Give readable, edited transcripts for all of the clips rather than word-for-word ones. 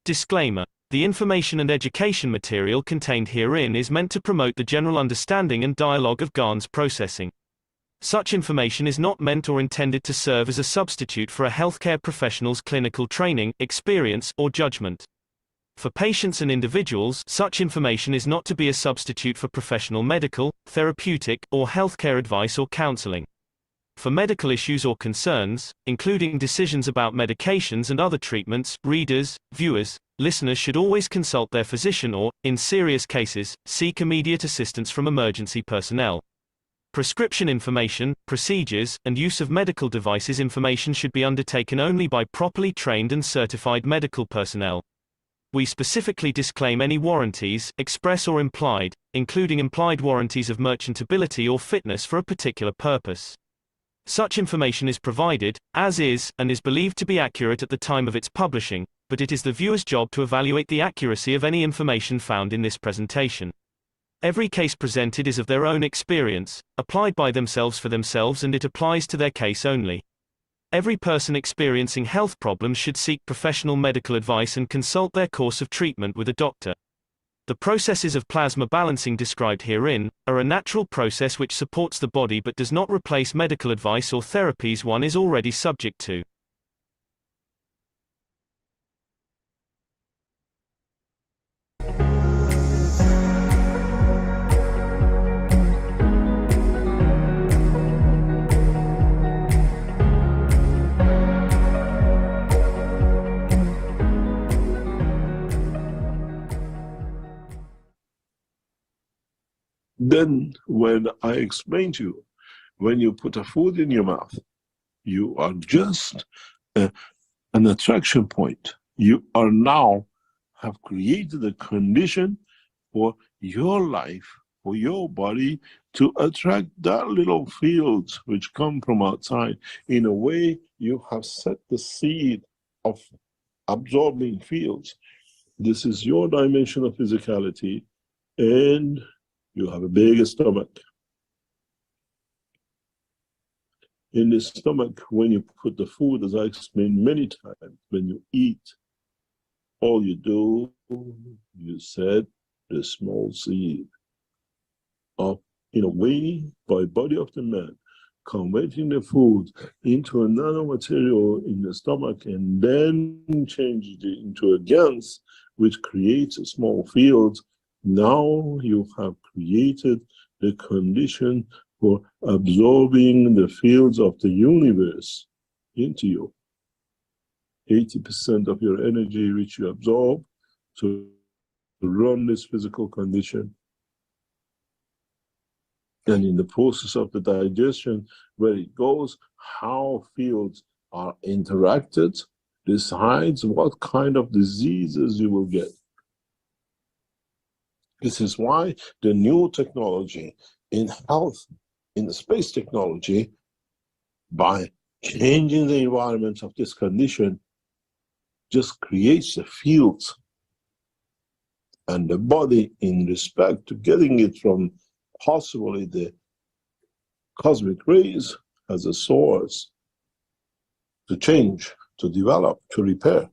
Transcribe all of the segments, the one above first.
Disclaimer. The information and education material contained herein is meant to promote the general understanding and dialogue of GAN's processing. Such information is not meant or intended to serve as a substitute for a healthcare professional's clinical training, experience, or judgment. For patients and individuals, such information is not to be a substitute for professional medical, therapeutic, or healthcare advice or counseling. For medical issues or concerns, including decisions about medications and other treatments, readers, viewers, listeners should always consult their physician or, in serious cases, seek immediate assistance from emergency personnel. Prescription information, procedures, and use of medical devices information should be undertaken only by properly trained and certified medical personnel. We specifically disclaim any warranties, express or implied, including implied warranties of merchantability or fitness for a particular purpose. Such information is provided, as is, and is believed to be accurate at the time of its publishing, but it is the viewer's job to evaluate the accuracy of any information found in this presentation. Every case presented is of their own experience, applied by themselves for themselves, and it applies to their case only. Every person experiencing health problems should seek professional medical advice and consult their course of treatment with a doctor. The processes of plasma balancing described herein are a natural process which supports the body but does not replace medical advice or therapies one is already subject to. Then, when I explain to you, when you put a food in your mouth, you are just an attraction point. You are now have created a condition for your life, for your body to attract that little fields which come from outside. In a way, you have set the seed of absorbing fields. This is your dimension of physicality, and you have a bigger stomach. In the stomach, when you put the food, as I explained many times, when you eat, all you do, you set the small seed of, in a way, by body of the man, converting the food into a nanomaterial in the stomach and then changes it into a gas, which creates a small field. Now you have created the condition for absorbing the fields of the universe into you. 80% of your energy which you absorb to run this physical condition. And in the process of the digestion, where it goes, how fields are interacted, decides what kind of diseases you will get. This is why the new technology in health, in the space technology, by changing the environment of this condition, just creates the fields and the body in respect to getting it from possibly the cosmic rays as a source to change, to develop, to repair.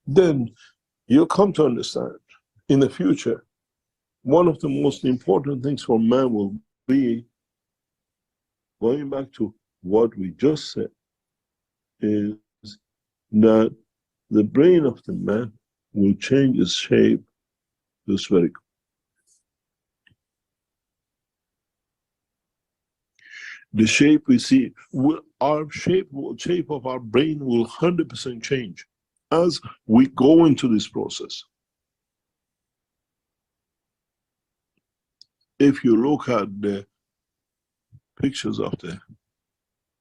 Then you'll come to understand in the future, one of the most important things for man will be, going back to what we just said, is that the brain of the man will change its shape to spherical. The shape we see, our shape of our brain will 100% change as we go into this process. If you look at the pictures of the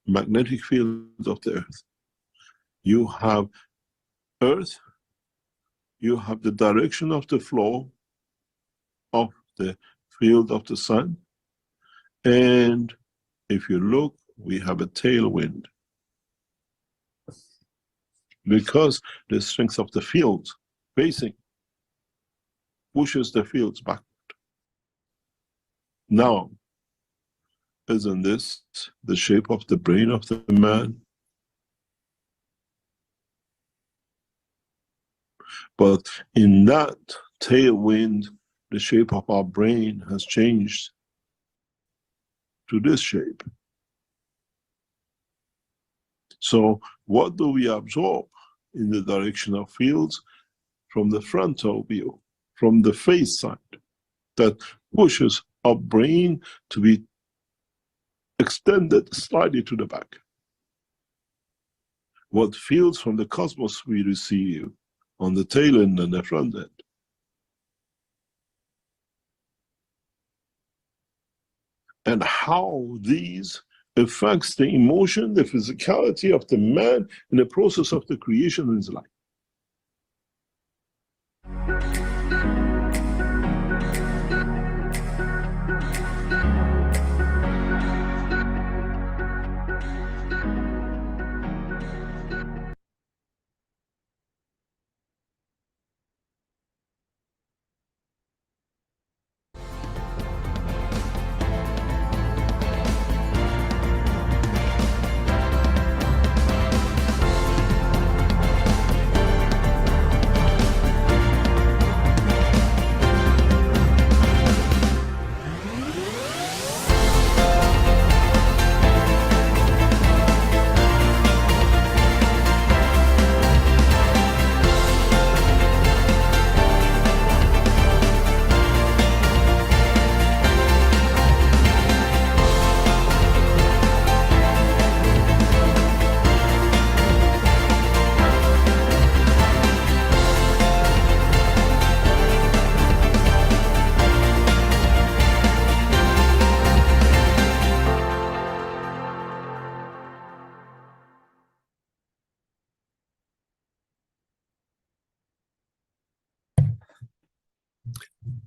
magnetic fields of the Earth, you have Earth, you have the direction of the flow of the field of the sun, and if you look, we have a tailwind. Because the strength of the field facing pushes the fields backward. Now, isn't this the shape of the brain of the man? But in that tailwind, the shape of our brain has changed to this shape. So what do we absorb in the direction of fields? From the frontal view, from the face side, that pushes our brain to be extended slightly to the back. What fields from the cosmos we receive on the tail end and the front end. And how these affects the emotion, the physicality of the man in the process of the creation in his life.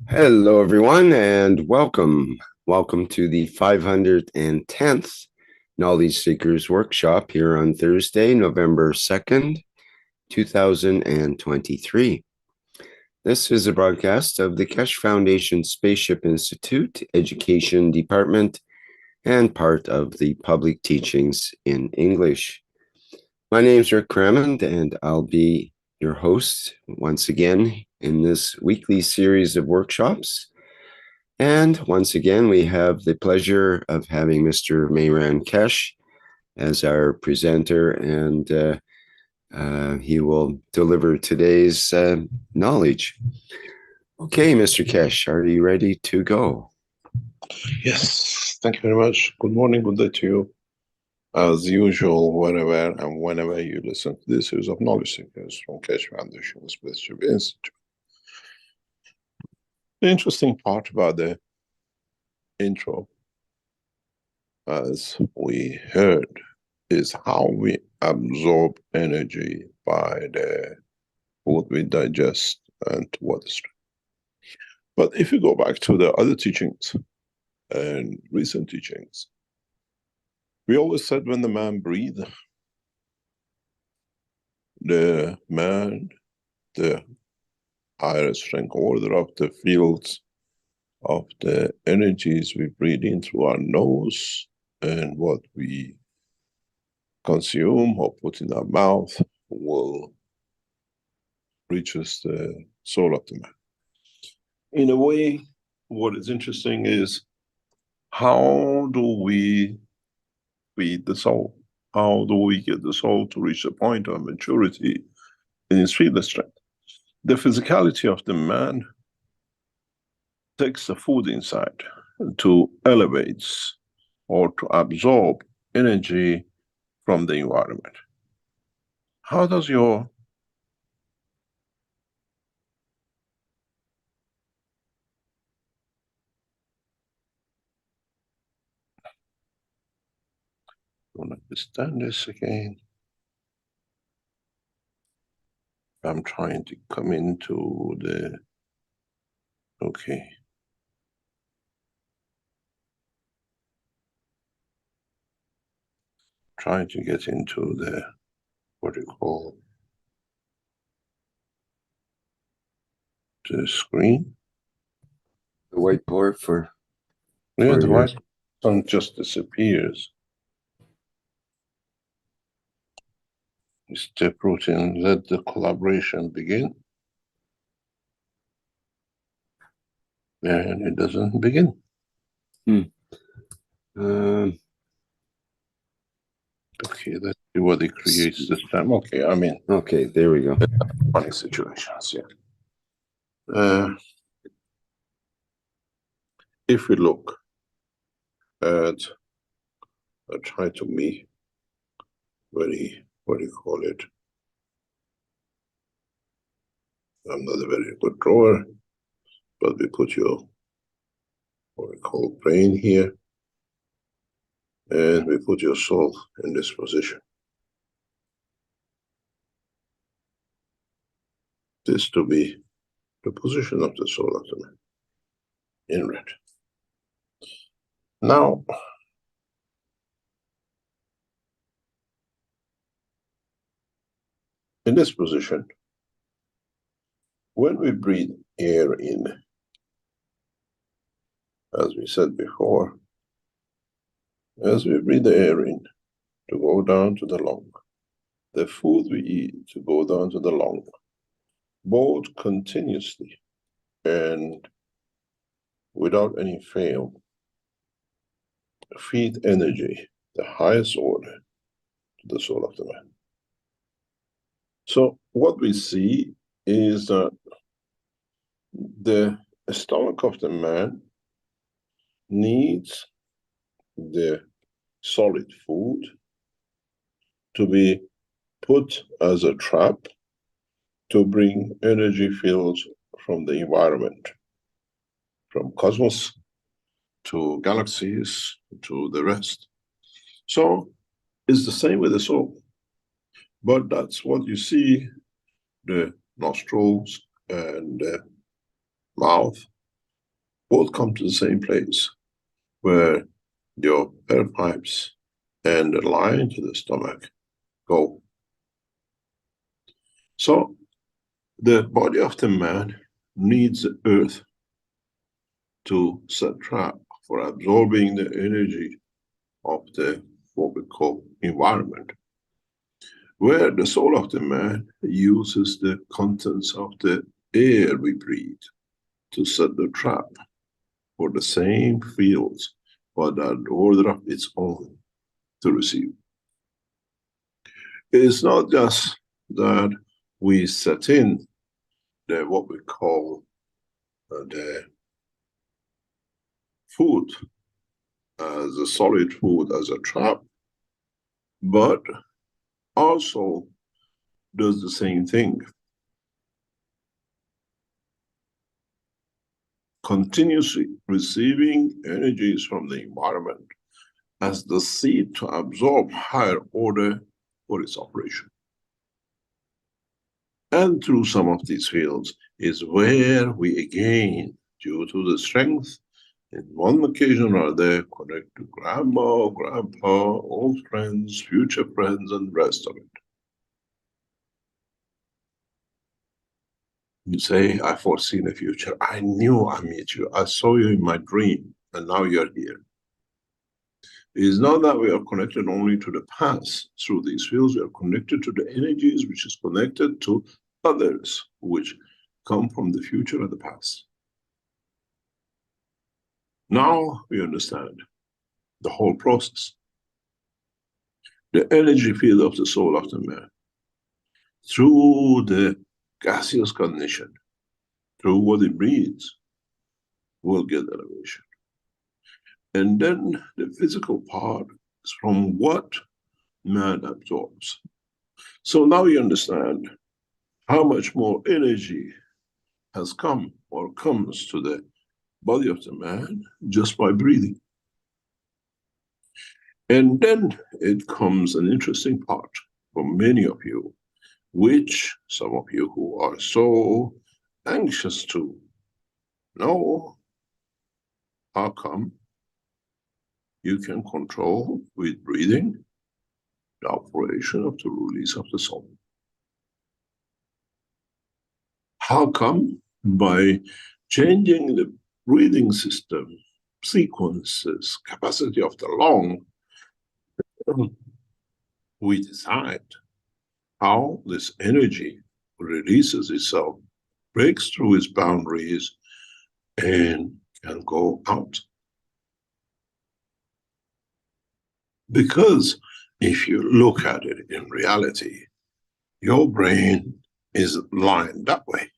Hello, everyone, and welcome. Welcome to the 510th Knowledge Seekers Workshop here on Thursday, November 2nd, 2023. This is a broadcast of the Keshe Foundation Spaceship Institute Education Department and part of the Public Teachings in English. My name is Rick Crammond, and I'll be your host once again in this weekly series of workshops. And once again, we have the pleasure of having Mr. Mehran Keshe as our presenter, and he will deliver today's knowledge. Okay, Mr. Keshe, are you ready to go? Yes, thank you very much. Good morning, good day to you. As usual, whenever you listen to this series of knowledge seekers from Keshe Foundation Spaceship Institute. The interesting part about the intro, as we heard, is how we absorb energy by the food we digest and water stream. But if you go back to the other teachings and recent teachings, we always said when the man breathes, the higher strength order of the fields of the energies we breathe in through our nose and what we consume or put in our mouth will reaches the soul of the man. In a way, what is interesting is how do we feed the soul? How do we get the soul to reach a point of maturity in its field strength? The physicality of the man takes the food inside to elevate or to absorb energy from the environment. How does your don't understand this again? I'm trying to come into the, okay. Trying to get into the, what do you call, the screen. The whiteboard for Yeah, the white sun just disappears. Step routine, let the collaboration begin. And it doesn't begin. Okay, let's see what it creates this time. Okay, I mean. Okay, there we go. Funny situations, yeah. If we look at a try to be very, what do you call it? I'm not a very good drawer, but we put your, what we call brain here, and we put your soul in this position. This to be the position of the soul of the man in red. Now, in this position, when we breathe air in, as we said before, as we breathe the air in to go down to the lung, the food we eat to go down to the lung, both continuously and without any fail, feed energy, the highest order, to the soul of the man. So what we see is that the stomach of the man needs the solid food to be put as a trap to bring energy fields from the environment, from cosmos to galaxies to the rest. So it's the same with the soul. But that's what you see, the nostrils and the mouth both come to the same place where your air pipes and the line to the stomach go. So the body of the man needs the earth to set trap for absorbing the energy of the what we call environment, where the soul of the man uses the contents of the air we breathe to set the trap for the same fields, but an order of its own to receive. It's not just that we set in the what we call the food as a solid food as a trap, but also does the same thing. Continuously receiving energies from the environment as the seed to absorb higher order for its operation. And through some of these fields is where we again, due to the strength, in one occasion or other, connect to grandma, grandpa, old friends, future friends, and the rest of it. You say, I foresee the future. I knew I meet you. I saw you in my dream, and now you're here. It is not that we are connected only to the past through these fields, we are connected to the energies which is connected to others which come from the future and the past. Now we understand the whole process. The energy field of the soul of the man, through the gaseous condition, through what it breathes, will get elevation. And then the physical part is from what man absorbs. So now you understand how much more energy has come or comes to the body of the man just by breathing. And then it comes an interesting part for many of you, which some of you who are so anxious to know how come you can control with breathing the operation of the release of the soul. How come? By changing the breathing system, sequences, capacity of the lung, we decide how this energy releases itself, breaks through its boundaries, and can go out. Because if you look at it in reality, your brain is lined that way.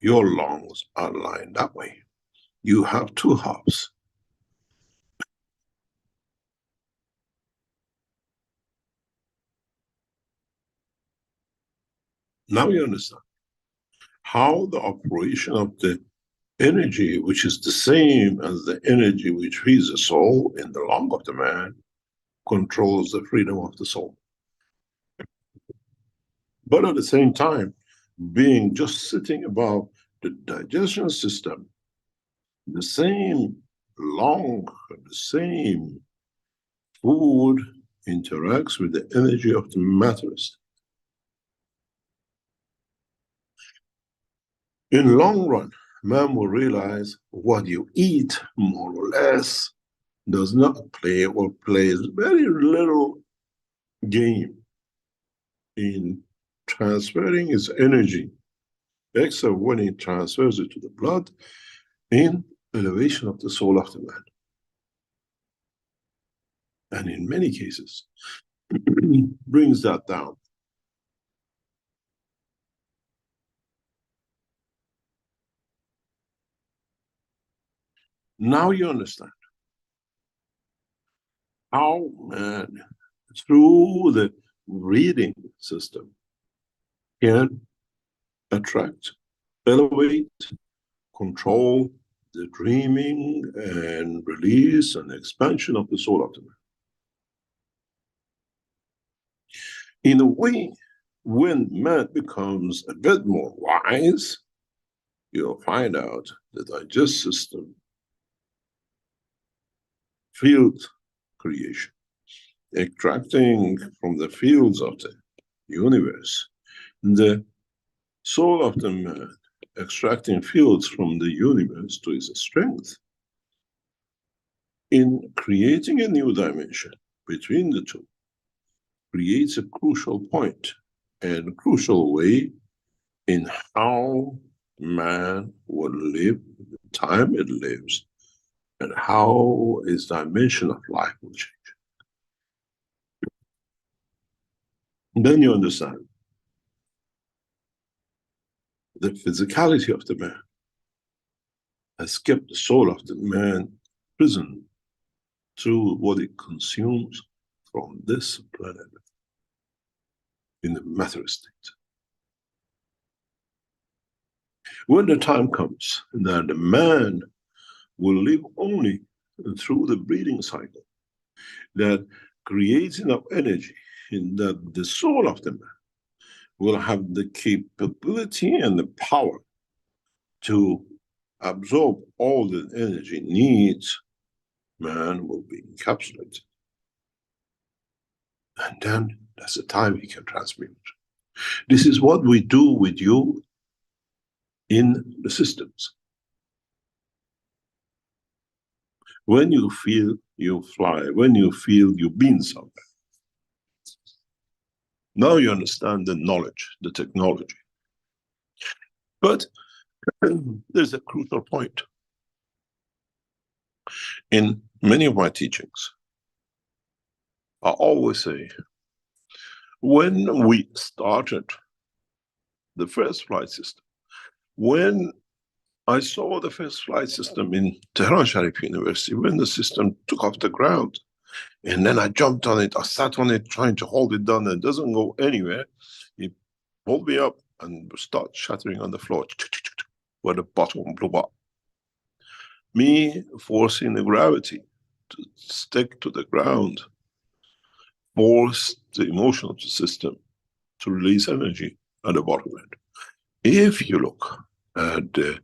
Your lungs are lined that way. You have two halves. Now you understand how the operation of the energy, which is the same as the energy which feeds the soul in the lung of the man, controls the freedom of the soul. But at the same time, being just sitting above the digestion system, the same lung, the same food interacts with the energy of the matter state. In long run, man will realize what you eat, more or less, does not play or plays very little game in transferring its energy, except when it transfers it to the blood in elevation of the soul of the man. And in many cases, brings that down. Now you understand how man, through the reading system, can attract, elevate, control the dreaming and release and expansion of the soul of the man. In a way, when man becomes a bit more wise, you'll find out the digestive system, field creation, extracting from the fields of the universe, the soul of the man extracting fields from the universe to its strength, in creating a new dimension between the two, creates a crucial point and crucial way in how man will live, the time it lives, and how its dimension of life will change. And then you understand the physicality of the man has kept the soul of the man prisoned through what it consumes from this planet in the matter state. When the time comes that the man will live only through the breathing cycle, that creates enough energy in that the soul of the man will have the capability and the power to absorb all the energy it needs, man will be encapsulated. And then that's the time he can transmute. This is what we do with you in the systems. When you feel you fly, when you feel you've been somewhere, now you understand the knowledge, the technology. But there's a crucial point. In many of my teachings, I always say, when we started the first flight system, when I saw the first flight system in Tehran Sharif University, when the system took off the ground, and then I jumped on it, I sat on it trying to hold it down, and it doesn't go anywhere. It pulled me up and start shattering on the floor, where the bottom blew up. Me forcing the gravity to stick to the ground, forced the emotion of the system to release energy at the bottom end. If you look at the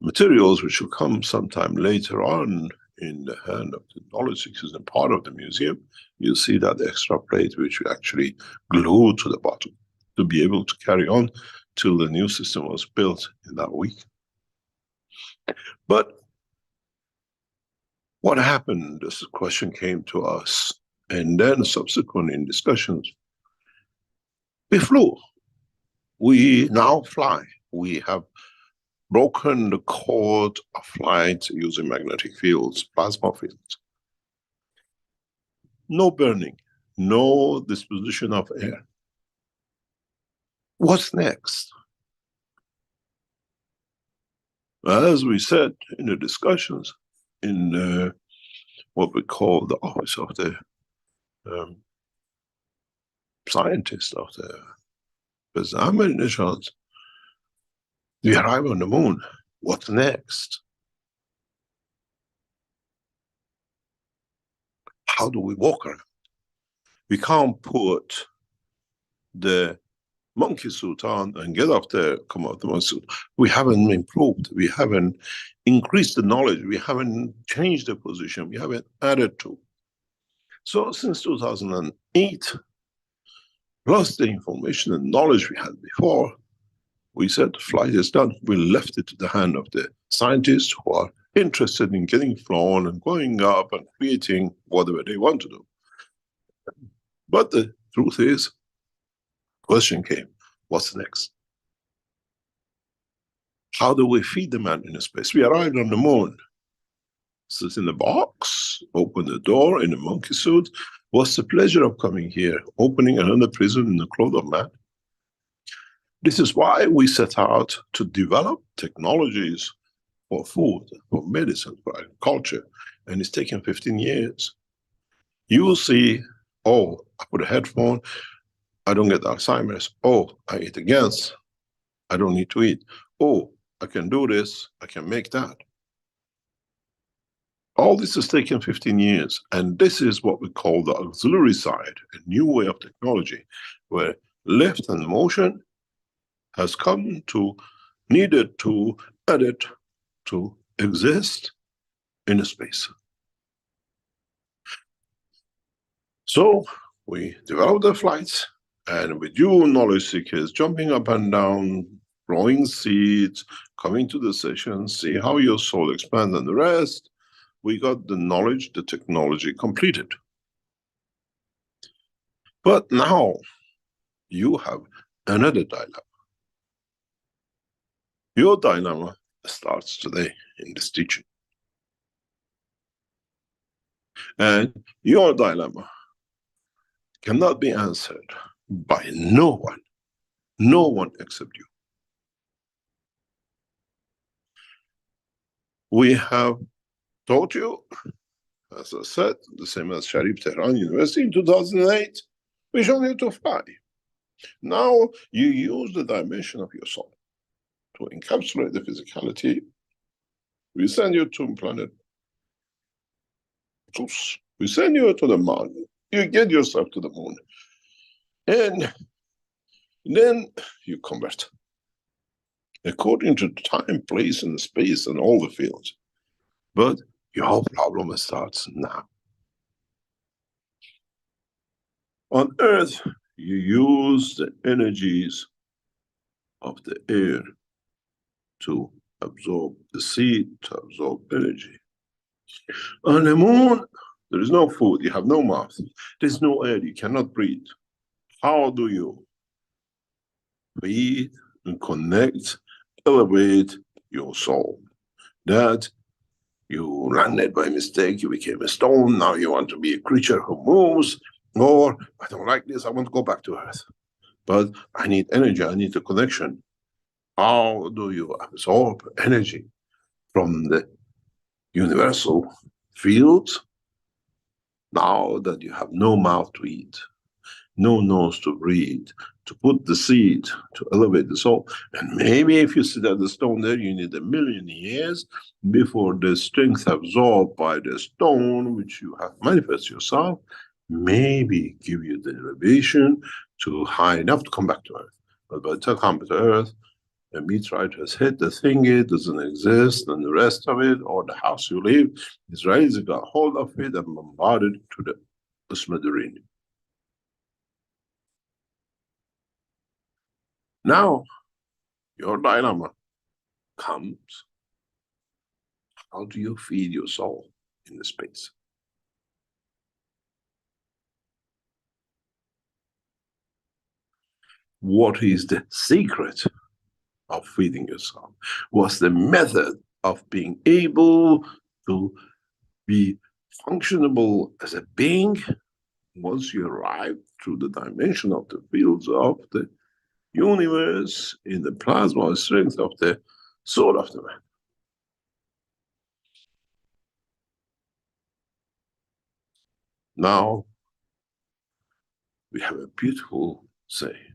materials which will come sometime later on in the hand of the knowledge seekers and part of the museum, you'll see that extra plate which we actually glued to the bottom to be able to carry on till the new system was built in that week. But what happened? This question came to us, and then subsequent in discussions, we flew. We now fly. We have broken the code of flight using magnetic fields, plasma fields. No burning, no disposition of air. What's next? As we said in the discussions in what we call the office of the scientist of the examiner initials, we arrive on the moon. What's next? How do we walk around? We can't put the monkey suit on and get off there, come out the monkey suit. We haven't improved. We haven't increased the knowledge. We haven't changed the position. We haven't added to. So since 2008, plus the information and knowledge we had before, we said flight is done. We left it to the hand of the scientists who are interested in getting flown and going up and creating whatever they want to do. But the truth is, question came, what's next? How do we feed the man in space? We arrived on the moon. Sit in the box, open the door in a monkey suit. What's the pleasure of coming here? Opening another prison in the clothes of man? This is why we set out to develop technologies for food, for medicine, for agriculture, and it's taken 15 years. You will see, oh, I put a headphone, I don't get Alzheimer's. Oh, I eat again, I don't need to eat. Oh, I can do this, I can make that. All this has taken 15 years, and this is what we call the auxiliary side, a new way of technology, where left hand motion has come to, needed to edit to exist in a space. So we developed the flights, and with you knowledge seekers jumping up and down, growing seeds, coming to the sessions, see how your soul expands and the rest, we got the knowledge, the technology completed. But now you have another dilemma. Your dilemma starts today in this teaching. And your dilemma cannot be answered by no one except you. We have taught you, as I said, the same as Sharif Tehran University in 2008, we showed you to fly. Now you use the dimension of your soul to encapsulate the physicality. We send you to planet Zeus. We send you to the moon. You get yourself to the moon. And then you convert. According to time, place, and space, and all the fields. But your problem starts now. On Earth, you use the energies of the air to absorb the seed, to absorb energy. On the moon, there is no food, you have no mouth, there's no air, you cannot breathe. How do you feed and connect, elevate your soul? That you landed by mistake, you became a stone, now you want to be a creature who moves, or I don't like this, I want to go back to Earth. But I need energy, I need a connection. How do you absorb energy from the universal fields now that you have no mouth to eat, no nose to breathe, to put the seed, to elevate the soul? And maybe if you sit at the stone there, you need 1,000,000 years before the strength absorbed by the stone, which you have manifested yourself, maybe give you the elevation to high enough to come back to Earth. But by the time you come to Earth, the meteorite has hit the thingy, doesn't exist, and the rest of it, or the house you live, Israelis got hold of it and bombarded to the smithereen. Now, your dilemma comes, how do you feed your soul in the space? What is the secret of feeding yourself? What's the method of being able to be functionable as a being once you arrive through the dimension of the fields of the universe in the plasma strength of the soul of the man? Now, we have a beautiful saying.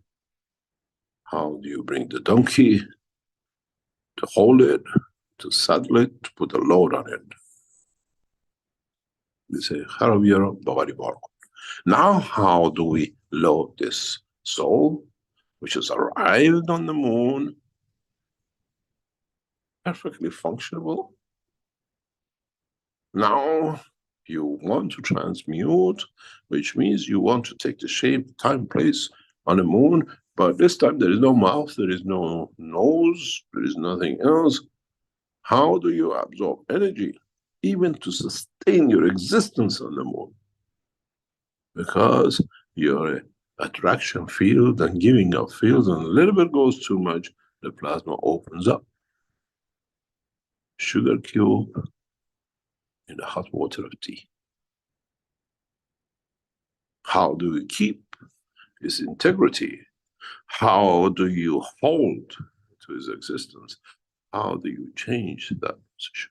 How do you bring the donkey to hold it, to saddle it, to put a load on it? We say, now how do we load this soul, which has arrived on the moon, perfectly functionable? Now you want to transmute, which means you want to take the shape, time, place on the moon, but this time there is no mouth, there is no nose, there is nothing else. How do you absorb energy, even to sustain your existence on the moon? Because your attraction field and giving up field, and a little bit goes too much, the plasma opens up. Sugar cube in the hot water of tea. How do you keep its integrity? How do you hold to its existence? How do you change that position?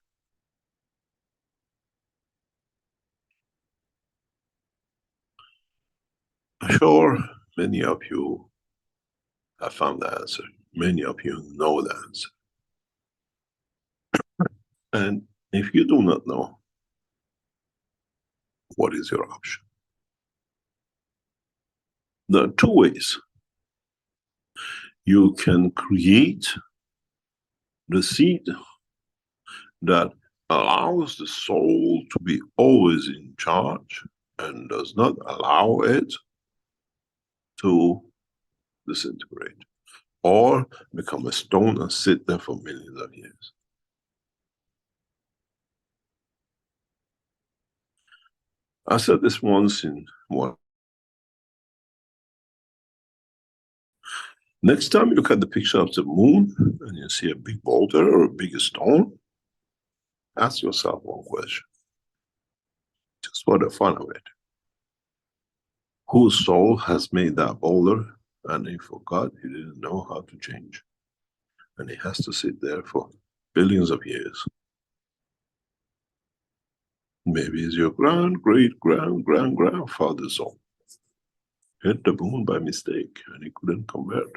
I'm sure many of you have found the answer. Many of you know the answer. And if you do not know, what is your option? There are two ways. You can create the seed that allows the soul to be always in charge and does not allow it to disintegrate or become a stone and sit there for millions of years. I said this once in one. Next time you look at the picture of the moon and you see a big boulder or a big stone, ask yourself one question, just for the fun of it. Whose soul has made that boulder and he forgot, he didn't know how to change? And he has to sit there for billions of years. Maybe it's your great-grandfather's soul. Hit the moon by mistake and he couldn't convert.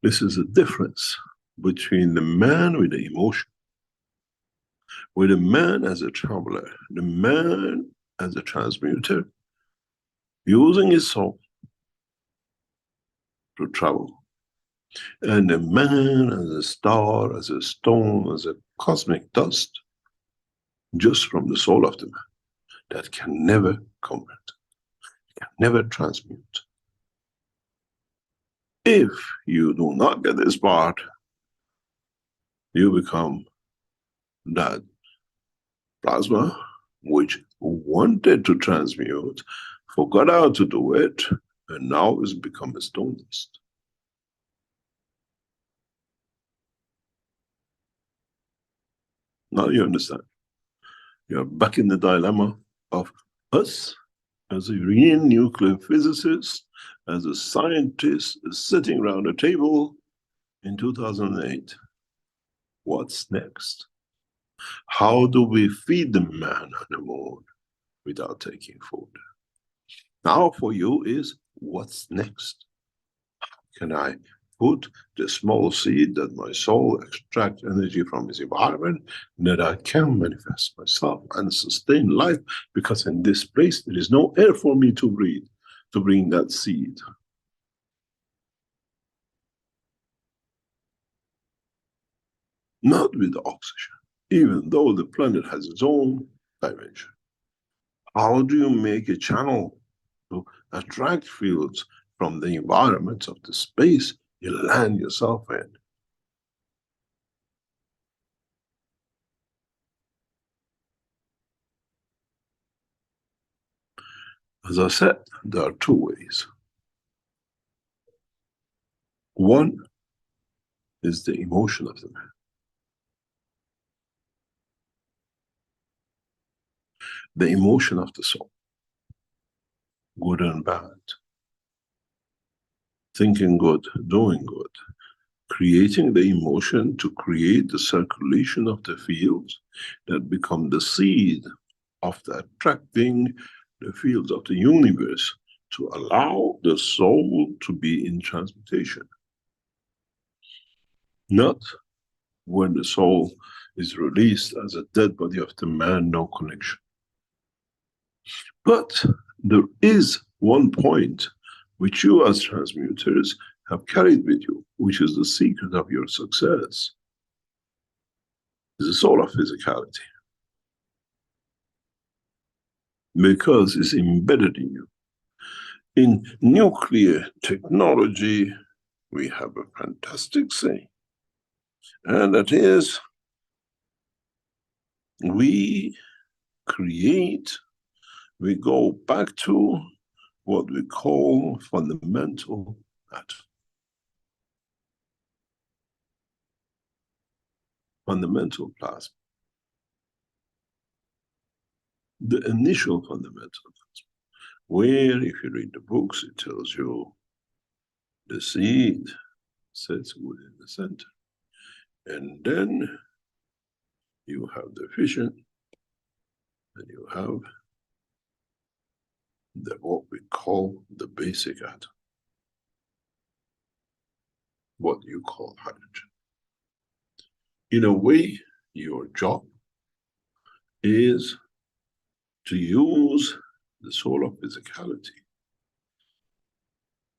This is the difference between the man with the emotion, with the man as a traveler, the man as a transmuter, using his soul to travel, and the man as a star, as a stone, as a cosmic dust, just from the soul of the man, that can never convert, can never transmute. If you do not get this part, you become that plasma which wanted to transmute, forgot how to do it, and now has become a stone dust. Now you understand. You're back in the dilemma of us as a real nuclear physicist, as a scientist sitting around a table in 2008. What's next? How do we feed the man on the moon without taking food? Now for you is, what's next? How can I put the small seed that my soul extracts energy from its environment, that I can manifest myself and sustain life, because in this place there is no air for me to breathe, to bring that seed. Not with oxygen, even though the planet has its own dimension. How do you make a channel to attract fields from the environments of the space you land yourself in? As I said, there are two ways. One is the emotion of the man. The emotion of the soul, good and bad, thinking good, doing good, creating the emotion to create the circulation of the fields that become the seed of the attracting the fields of the universe to allow the soul to be in transmutation. Not when the soul is released as a dead body of the man, no connection. But there is one point which you as transmuters have carried with you, which is the secret of your success. It's the soul of physicality. Because it's embedded in you. In nuclear technology, we have a fantastic saying, and that is, we create, we go back to what we call fundamental matter. Fundamental plasma. The initial fundamental plasma, where if you read the books, it tells you the seed sits within the center. And then you have the fission, and you have what we call the basic atom, what you call hydrogen. In a way, your job is to use the soul of physicality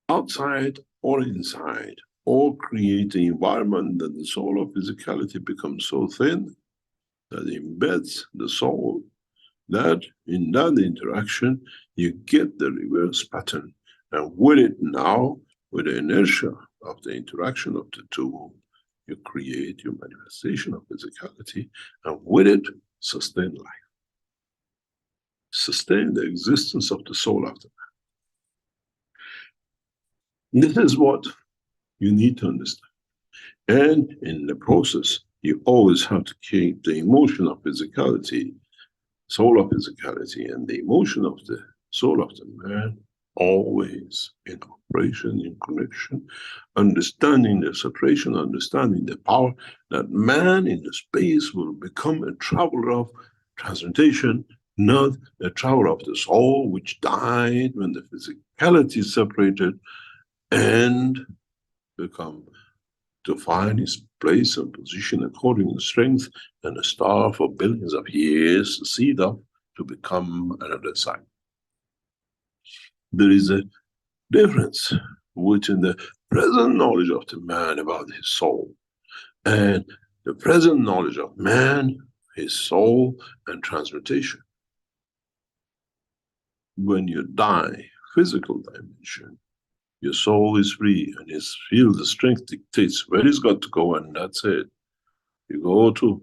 outside or inside, or create an environment that the soul of physicality becomes so thin that it embeds the soul, that in that interaction you get the reverse pattern, and with it now, with the inertia of the interaction of the two, you create your manifestation of physicality, and with it sustain life, sustain the existence of the soul of the man. This is what you need to understand. And in the process, you always have to keep the emotion of physicality, soul of physicality, and the emotion of the soul of the man always in operation, in connection, understanding the separation, understanding the power, that man in the space will become a traveler of transmutation, not a traveler of the soul which died when the physicality separated, and become to find his place and position according to strength and a star for billions of years, seed up to become another sign. There is a difference between the present knowledge of the man about his soul and the present knowledge of man, his soul, and transmutation. When you die, physical dimension, your soul is free, and his field of strength dictates where he's got to go, and that's it. You go to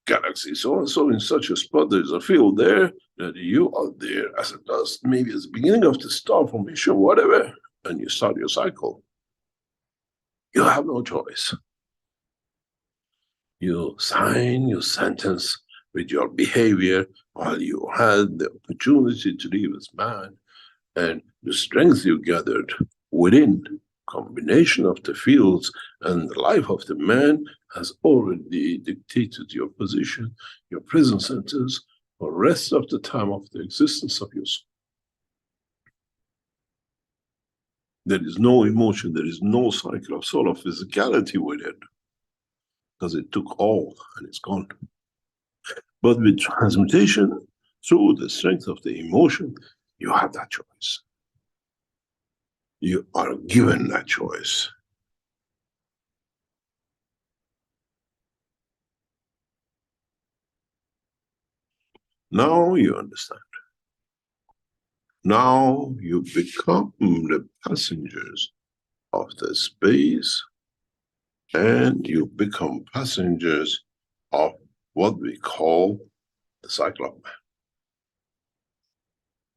galaxy so and so in such a spot, there's a field there, that you are there as it does, maybe at the beginning of the star formation, whatever, and you start your cycle. You have no choice. You sign your sentence with your behavior while you had the opportunity to live as man, and the strength you gathered within combination of the fields and the life of the man has already dictated your position, your present centers, for the rest of the time of the existence of your soul. There is no emotion, there is no cycle of soul of physicality with it, because it took all and it's gone. But with transmutation, through the strength of the emotion, you have that choice. You are given that choice. Now you understand. Now you become the passengers of the space, and you become passengers of what we call the cycle of man.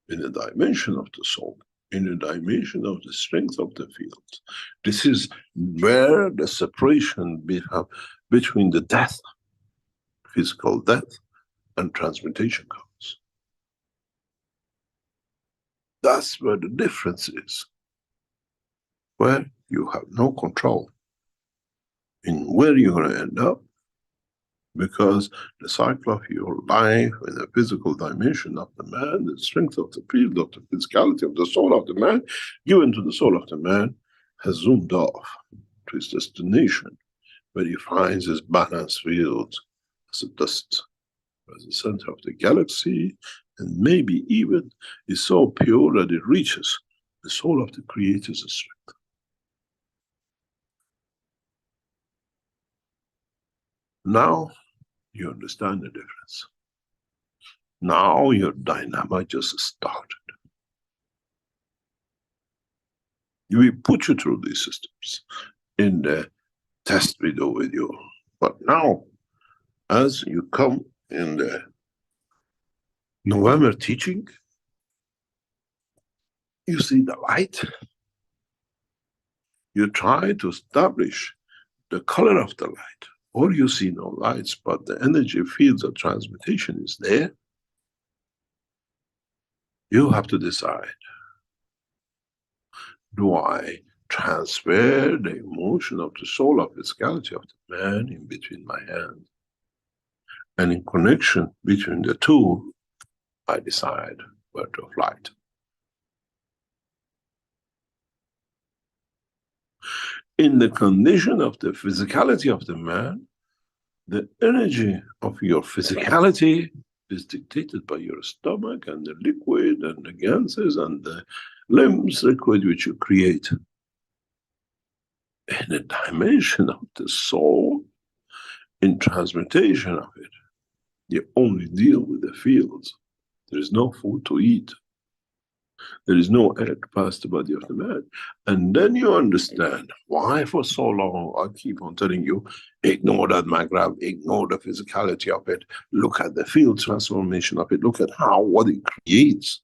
In the dimension of the soul, in the dimension of the strength of the field. This is where the separation between the death, physical death, and transmutation comes. That's where the difference is, where you have no control in where you're going to end up, because the cycle of your life in the physical dimension of the man, the strength of the field, of the physicality of the soul of the man, given to the soul of the man, has zoomed off to its destination, where he finds his balanced field as a dust, as the center of the galaxy, and maybe even is so pure that it reaches the soul of the Creator's strength. Now you understand the difference. Now your dynamic just started. We put you through these systems in the test we do with you. But now, as you come in the November teaching, you see the light. You try to establish the color of the light, or you see no lights, but the energy fields of transmutation is there. You have to decide, do I transfer the emotion of the soul of physicality of the man in between my hands? And in connection between the two, I decide where to flight. In the condition of the physicality of the man, the energy of your physicality is dictated by your stomach and the liquid and the gases and the limbs liquid which you create. In the dimension of the soul, in transmutation of it, you only deal with the fields. There is no food to eat. There is no air to pass the body of the man. And then you understand why for so long I keep on telling you, ignore that magram, ignore the physicality of it, look at the field transformation of it, look at what it creates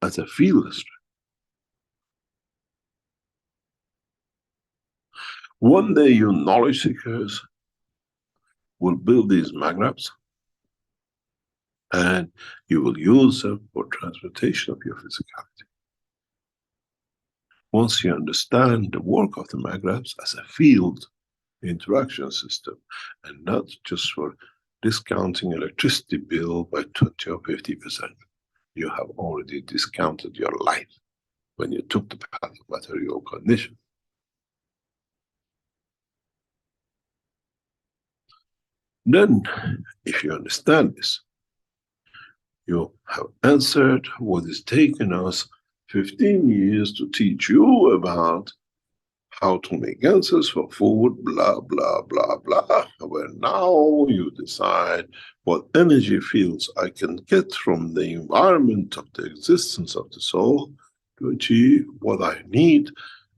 as a field strength. One day you knowledge seekers will build these magrams, and you will use them for transmutation of your physicality. Once you understand the work of the magrams as a field interaction system, and not just for discounting electricity bill by 20 or 50%, you have already discounted your life when you took the path of material condition. Then, if you understand this, you have answered what is taking us 15 years to teach you about how to make answers for food, blah, blah, blah, blah, where now you decide what energy fields I can get from the environment of the existence of the soul to achieve what I need,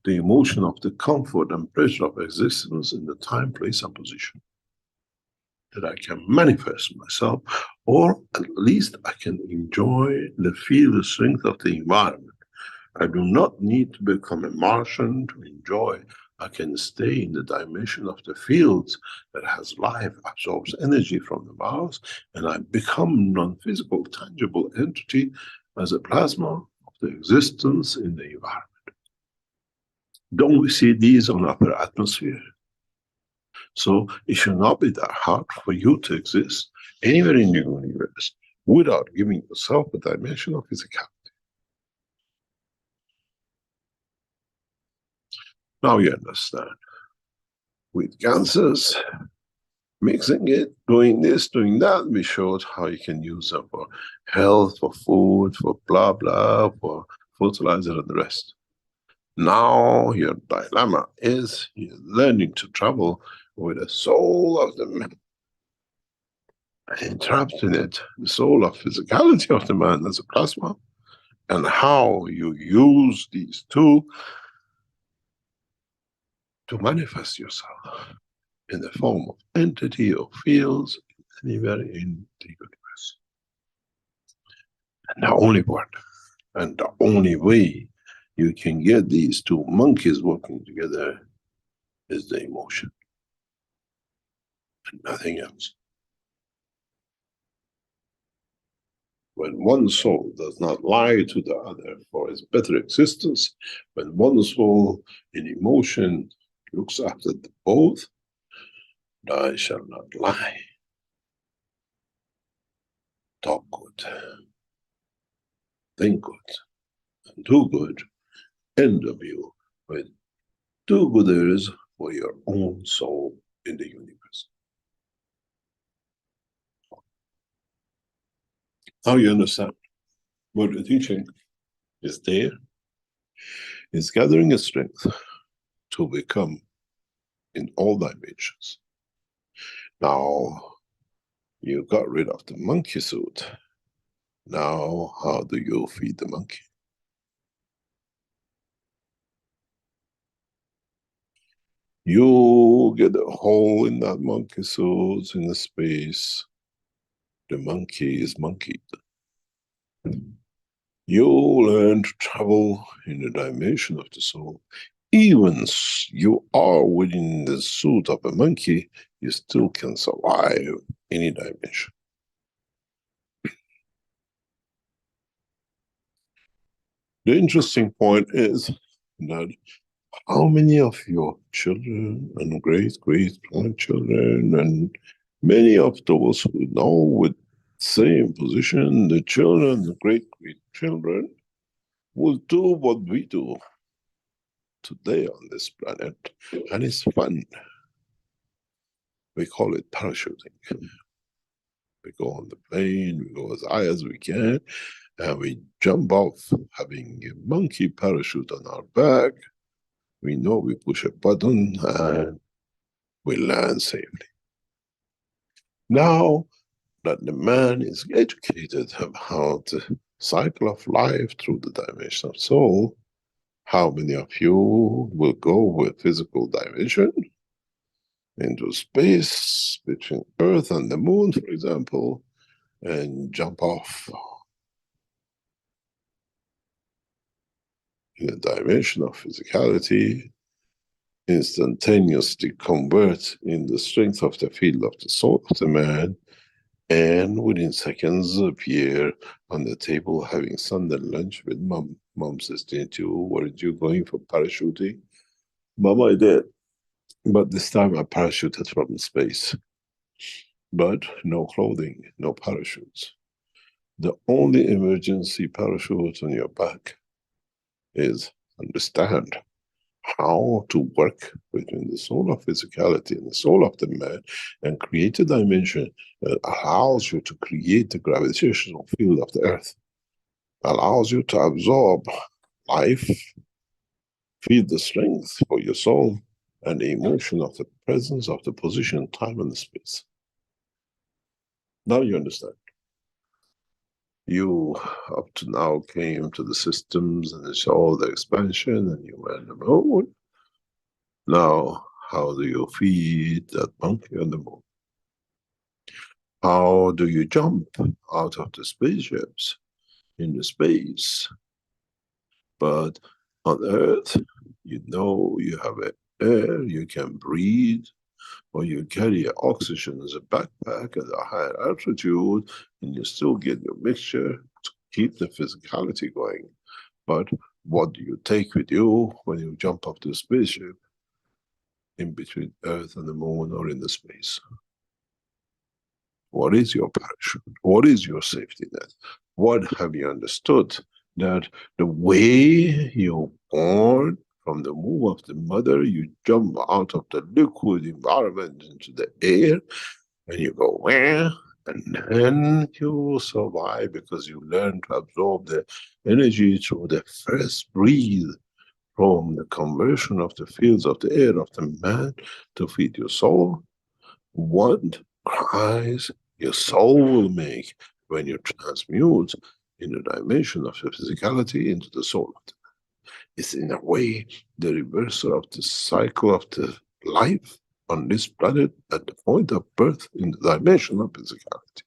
the emotion of the comfort and pleasure of existence in the time, place, and position. That I can manifest myself, or at least I can enjoy the field strength of the environment. I do not need to become a Martian to enjoy. I can stay in the dimension of the fields that has life, absorbs energy from the Mars, and I become non-physical, tangible entity as a plasma of the existence in the environment. Don't we see these on upper atmosphere? So it should not be that hard for you to exist anywhere in the universe without giving yourself a dimension of physicality. Now you understand. With gases, mixing it, doing this, doing that, we showed how you can use them for health, for food, for blah, blah, for fertilizer and the rest. Now your dilemma is you're learning to travel with the soul of the man, entrapped in it, the soul of physicality of the man as a plasma, and how you use these two to manifest yourself in the form of entity or fields anywhere in the universe. And the only word, and the only way you can get these two monkeys working together is the emotion, and nothing else. When one soul does not lie to the other for its better existence, when one soul in emotion looks after the both, I shall not lie. Talk good, think good, and do good. End of you with do-gooders for your own soul in the universe. Now you understand what the teaching is there, is gathering a strength to become in all dimensions. Now you got rid of the monkey suit. Now how do you feed the monkey? You get a hole in that monkey suit in the space. The monkey is monkeyed. You learn to travel in the dimension of the soul. Even you are within the suit of a monkey, you still can survive any dimension. The interesting point is that how many of your children and great-great-grandchildren and many of those who now with same position, the children, the great-great-children, will do what we do today on this planet, and it's fun. We call it parachuting. We go on the plane, we go as high as we can, and we jump off having a monkey parachute on our back. We know we push a button and we land safely. Now that the man is educated about the cycle of life through the dimension of soul, how many of you will go with physical dimension into space between Earth and the Moon, for example, and jump off in a dimension of physicality, instantaneously convert in the strength of the field of the soul of the man, and within seconds appear on the table having Sunday lunch with mom. Mom says to you, weren't you going for parachuting? Mom, I did. But this time I parachuted from space. But no clothing, no parachutes. The only emergency parachute on your back is understand how to work between the soul of physicality and the soul of the man and create a dimension that allows you to create the gravitational field of the earth, allows you to absorb life, feel the strength for your soul, and the emotion of the presence of the position, time, and the space. Now you understand. You up to now came to the systems and it's all the expansion and you went on the moon. Now, how do you feed that monkey on the moon? How do you jump out of the spaceships in the space? But on Earth, you know you have air, you can breathe, or you carry oxygen as a backpack at a higher altitude, and you still get your mixture to keep the physicality going. But what do you take with you when you jump off the spaceship in between Earth and the Moon or in the space? What is your parachute? What is your safety net? What have you understood? That the way you're born from the womb of the mother, you jump out of the liquid environment into the air, and you go where? And then you survive because you learn to absorb the energy through the first breathe from the conversion of the fields of the air of the man to feed your soul. What cries your soul will make when you transmute in the dimension of the physicality into the soul of the man. It's in a way the reversal of the cycle of the life on this planet at the point of birth in the dimension of physicality.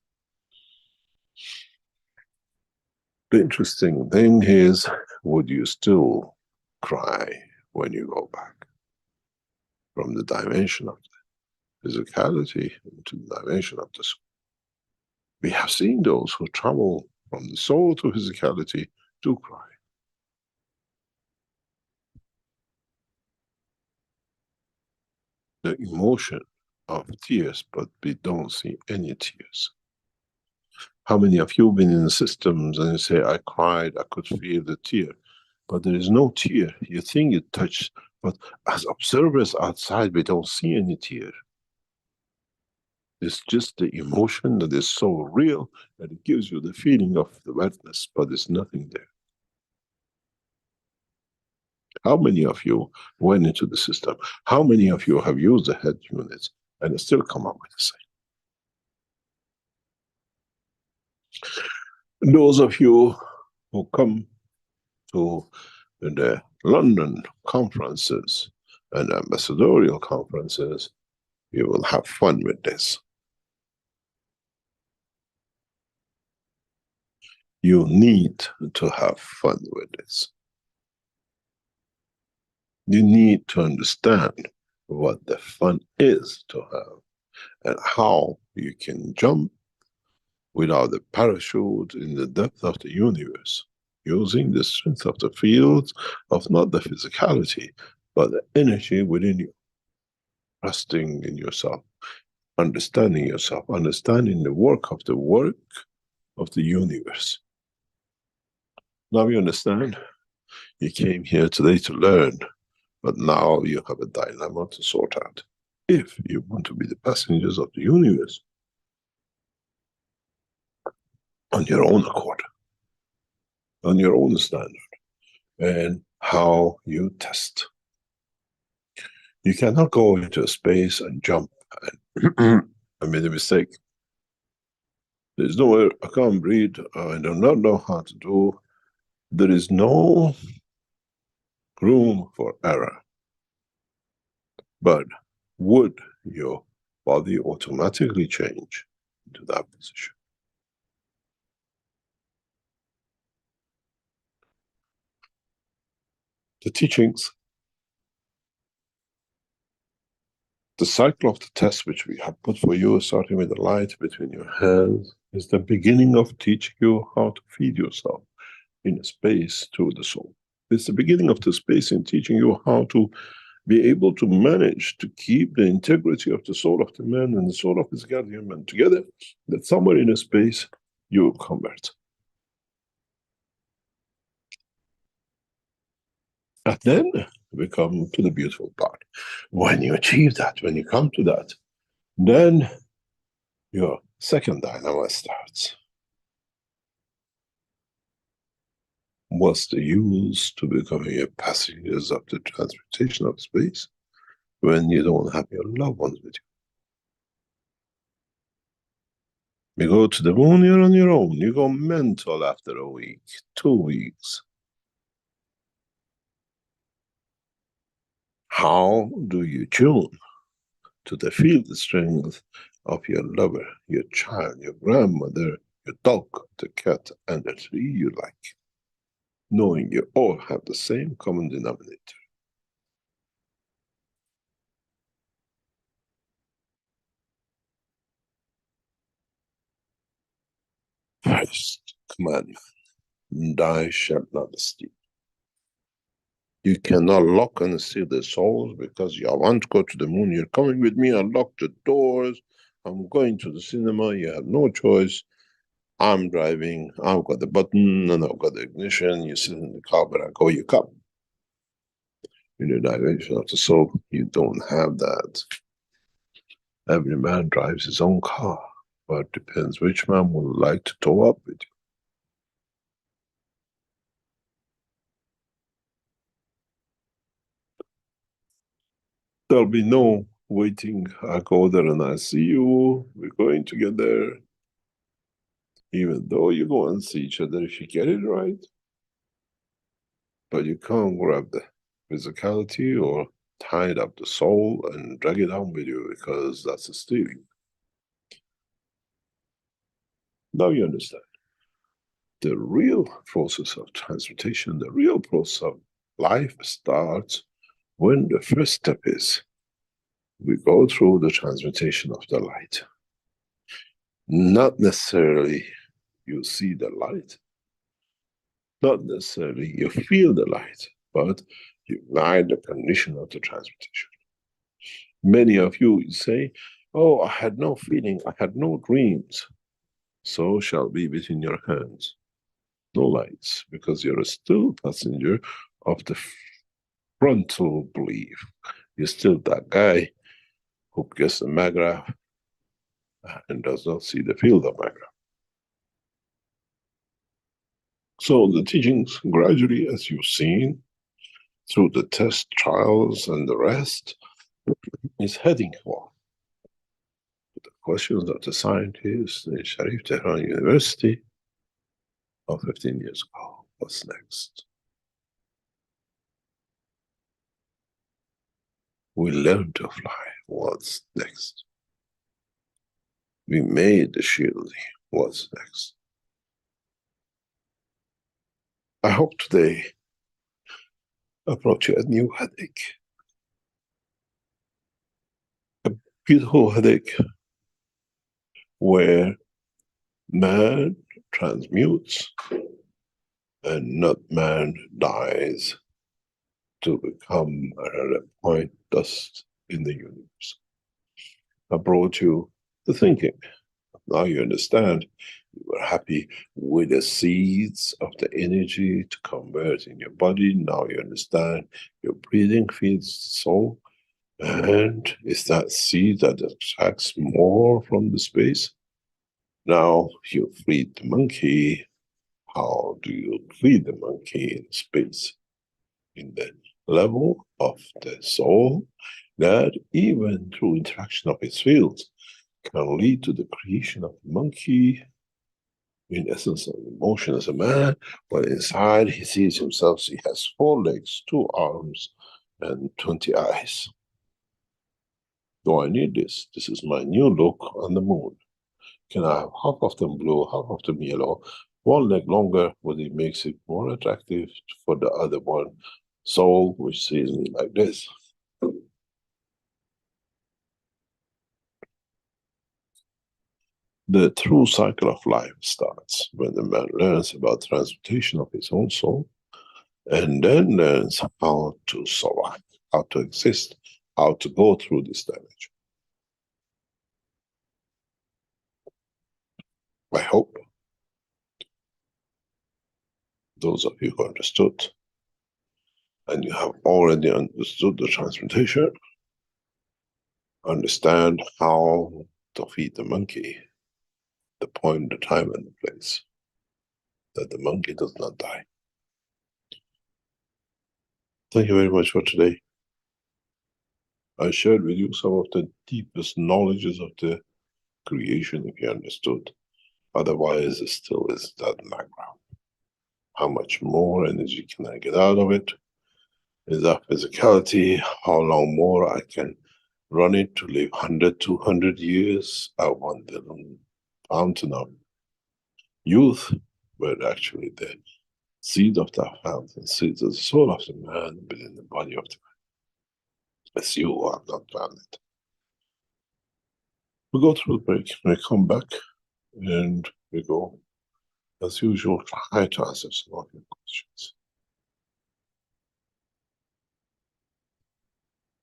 The interesting thing is, would you still cry when you go back from the dimension of the physicality into the dimension of the soul? We have seen those who travel from the soul to physicality do cry. The emotion of tears, but we don't see any tears. How many of you have been in the systems and you say, I cried, I could feel the tear, but there is no tear. You think you touched, but as observers outside, we don't see any tear. It's just the emotion that is so real that it gives you the feeling of the wetness, but there's nothing there. How many of you went into the system? How many of you have used the head units and still come up with the same? Those of you who come to the London conferences and ambassadorial conferences, you will have fun with this. You need to have fun with this. You need to understand what the fun is to have and how you can jump without a parachute in the depth of the universe, using the strength of the fields of not the physicality, but the energy within you. Trusting in yourself, understanding yourself, understanding the work of the universe. Now you understand? You came here today to learn, but now you have a dilemma to sort out. If you want to be the passengers of the universe, on your own accord, on your own standard, and how you test. You cannot go into space and jump and I made a mistake. There's nowhere, I can't breathe, I do not know how to do. There is no room for error. But would your body automatically change into that position? The teachings, the cycle of the test which we have put for you, starting with the light between your hands, is the beginning of teaching you how to feed yourself in a space through the soul. It's the beginning of the space in teaching you how to be able to manage to keep the integrity of the soul of the man and the soul of his guardian man together, that somewhere in a space you will convert. And then we come to the beautiful part. When you achieve that, when you come to that, then your second dilemma starts. What's the use to becoming a passenger of the transmutation of space when you don't have your loved ones with you? You go to the moon, you're on your own. You go mental after a week, 2 weeks. How do you tune to the field strength of your lover, your child, your grandmother, your dog, the cat, and the tree you like, knowing you all have the same common denominator? First commandment, thou shalt not steal. You cannot lock and steal the souls because you want to go to the moon. You're coming with me, unlock the doors. I'm going to the cinema. You have no choice. I'm driving. I've got the button and I've got the ignition. You sit in the car, but I go, you come. In the dimension of the soul, you don't have that. Every man drives his own car, but it depends which man would like to tow up with you. There'll be no waiting. I go there and I see you. We're going together. Even though you go and see each other, if you get it right, but you can't grab the physicality or tie it up the soul and drag it on with you, because that's a stealing. Now you understand. the real process of transmutation, the real process of life starts when the first step is we go through the transmutation of the light. Not necessarily you see the light, not necessarily you feel the light, but you ignite the condition of the transmutation. Many of you say, oh, I had no feeling, I had no dreams. So shall be between your hands. No lights, because you're still passenger of the frontal belief. You're still that guy who gets the magraph and does not see the field of magraph. So the teachings gradually, as you've seen, through the test trials and the rest, is heading for the questions that the scientists in Sharif Tehran University of 15 years ago. What's next? We learned to fly. What's next? We made the shielding. What's next? I hope today I brought you a new headache. A beautiful headache where man transmutes and not man dies to become another point dust in the universe. I brought you the thinking. Now you understand. You were happy with the seeds of the energy to convert in your body. Now you understand your breathing feeds the soul. And it's that seed that attracts more from the space. Now you feed the monkey. How do you feed the monkey in space? In the level of the soul that even through interaction of its fields can lead to the creation of the monkey, in essence of emotion as a man, but inside he sees himself, he has 4 legs, 2 arms, and 20 eyes. Do I need this? This is my new look on the moon. Can I have half of them blue, half of them yellow, 1 leg longer, but it makes it more attractive for the other one soul, which sees me like this. The true cycle of life starts when the man learns about transmutation of his own soul, and then learns how to survive, how to exist, how to go through this damage. I hope those of you who understood, and you have already understood the transmutation, understand how to feed the monkey, the point, the time, and the place, that the monkey does not die. Thank you very much for today. I shared with you some of the deepest knowledges of the creation, if you understood. Otherwise, it still is that background. How much more energy can I get out of it? Is that physicality? How long more I can run it to live 100, 200 years? I want the fountain of youth, where actually the seed of that fountain seeds the soul of the man within the body of the man. As you have not found it. We go through the break, we come back, and we go, as usual, try to answer some of your questions.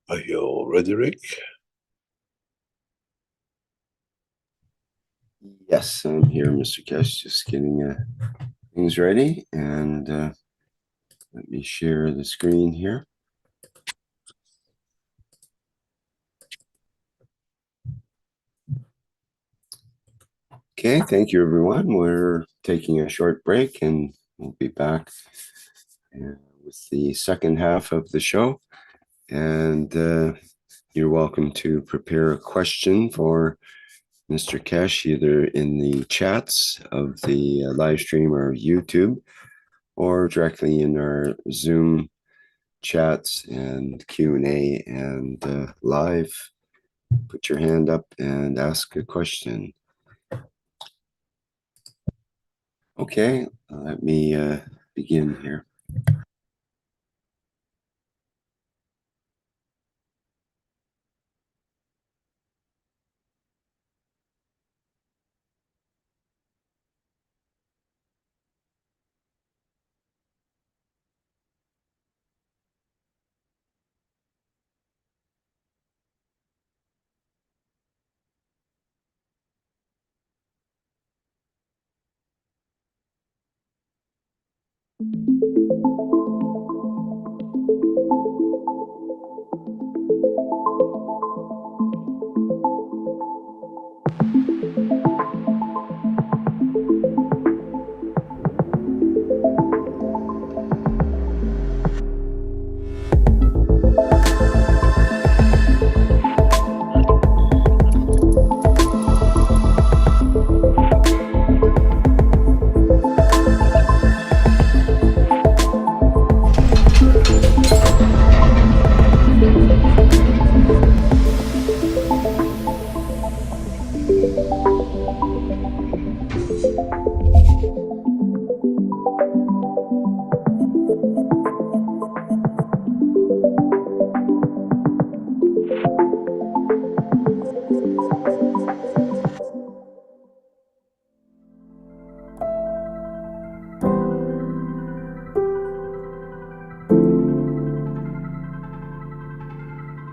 Are you ready, Rick? Yes, I'm here, Mr. Keshe, just getting things ready, and let me share the screen here. Okay, thank you, everyone. We're taking a short break, and we'll be back with the second half of the show. And you're welcome to prepare a question for Mr. Keshe, either in the chats of the live stream or YouTube, or directly in our Zoom chats and Q&A and live. Put your hand up and ask a question. Okay, let me begin here.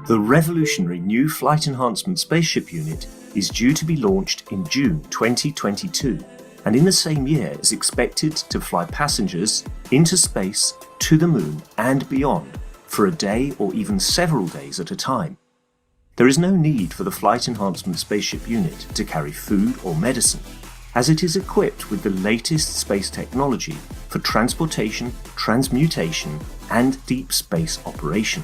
The revolutionary new Flight Enhancement Spaceship unit is due to be launched in June 2022, and in the same year is expected to fly passengers into space, to the moon and beyond for a day or even several days at a time. There is no need for the Flight Enhancement Spaceship unit to carry food or medicine, as it is equipped with the latest space technology for transportation, transmutation and deep space operation.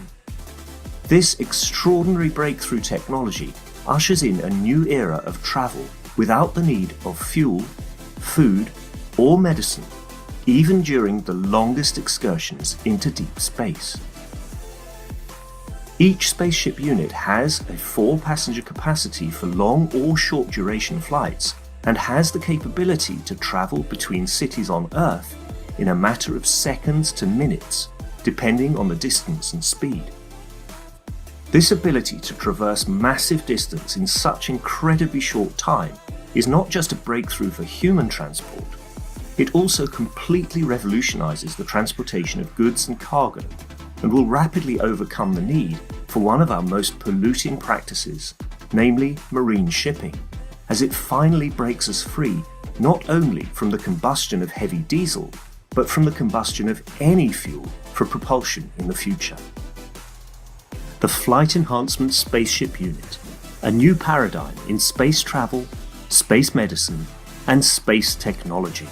This extraordinary breakthrough technology ushers in a new era of travel without the need of fuel, food, or medicine, even during the longest excursions into deep space. Each spaceship unit has a 4-passenger capacity for long or short duration flights and has the capability to travel between cities on Earth in a matter of seconds to minutes, depending on the distance and speed. This ability to traverse massive distance in such incredibly short time is not just a breakthrough for human transport, it also completely revolutionizes the transportation of goods and cargo and will rapidly overcome the need for one of our most polluting practices, namely marine shipping, as it finally breaks us free not only from the combustion of heavy diesel, but from the combustion of any fuel for propulsion in the future. The Flight Enhancement Spaceship Unit, a new paradigm in space travel, space medicine, and space technology.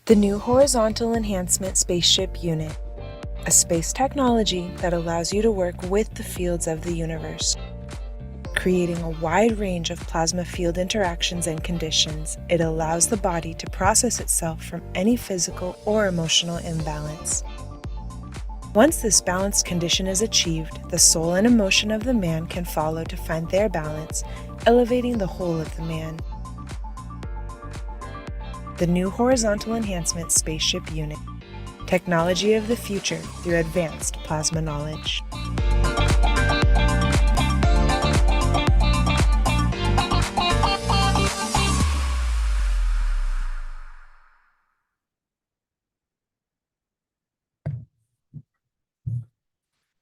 The new Horizontal Enhancement Spaceship Unit, a space technology that allows you to work with the fields of the universe. Creating a wide range of plasma field interactions and conditions, it allows the body to process itself from any physical or emotional imbalance. Once this balanced condition is achieved, the soul and emotion of the man can follow to find their balance, elevating the whole of the man. The new Horizontal Enhancement Spaceship Unit, technology of the future through advanced plasma knowledge.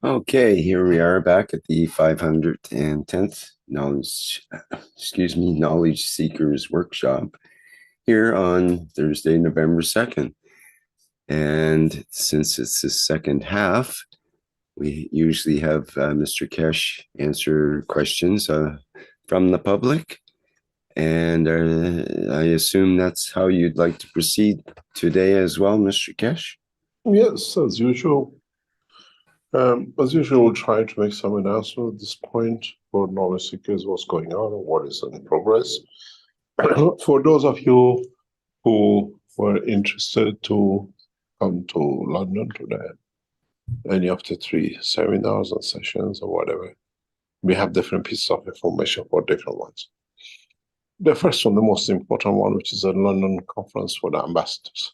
Okay, here we are back at the 510th Knowledge Seekers Workshop here on Thursday, November 2nd. And since it's the second half, we usually have Mr. Keshe answer questions from the public. And I assume that's how you'd like to proceed today as well, Mr. Keshe? Yes, as usual. As usual, we'll try to make some announcement at this point for knowledge seekers, what's going on and what is in progress. For those of you who were interested to come to London today, any of the 3 seminars and sessions or whatever, we have different pieces of information for different ones. The first one, the most important one, which is a London conference for the ambassadors.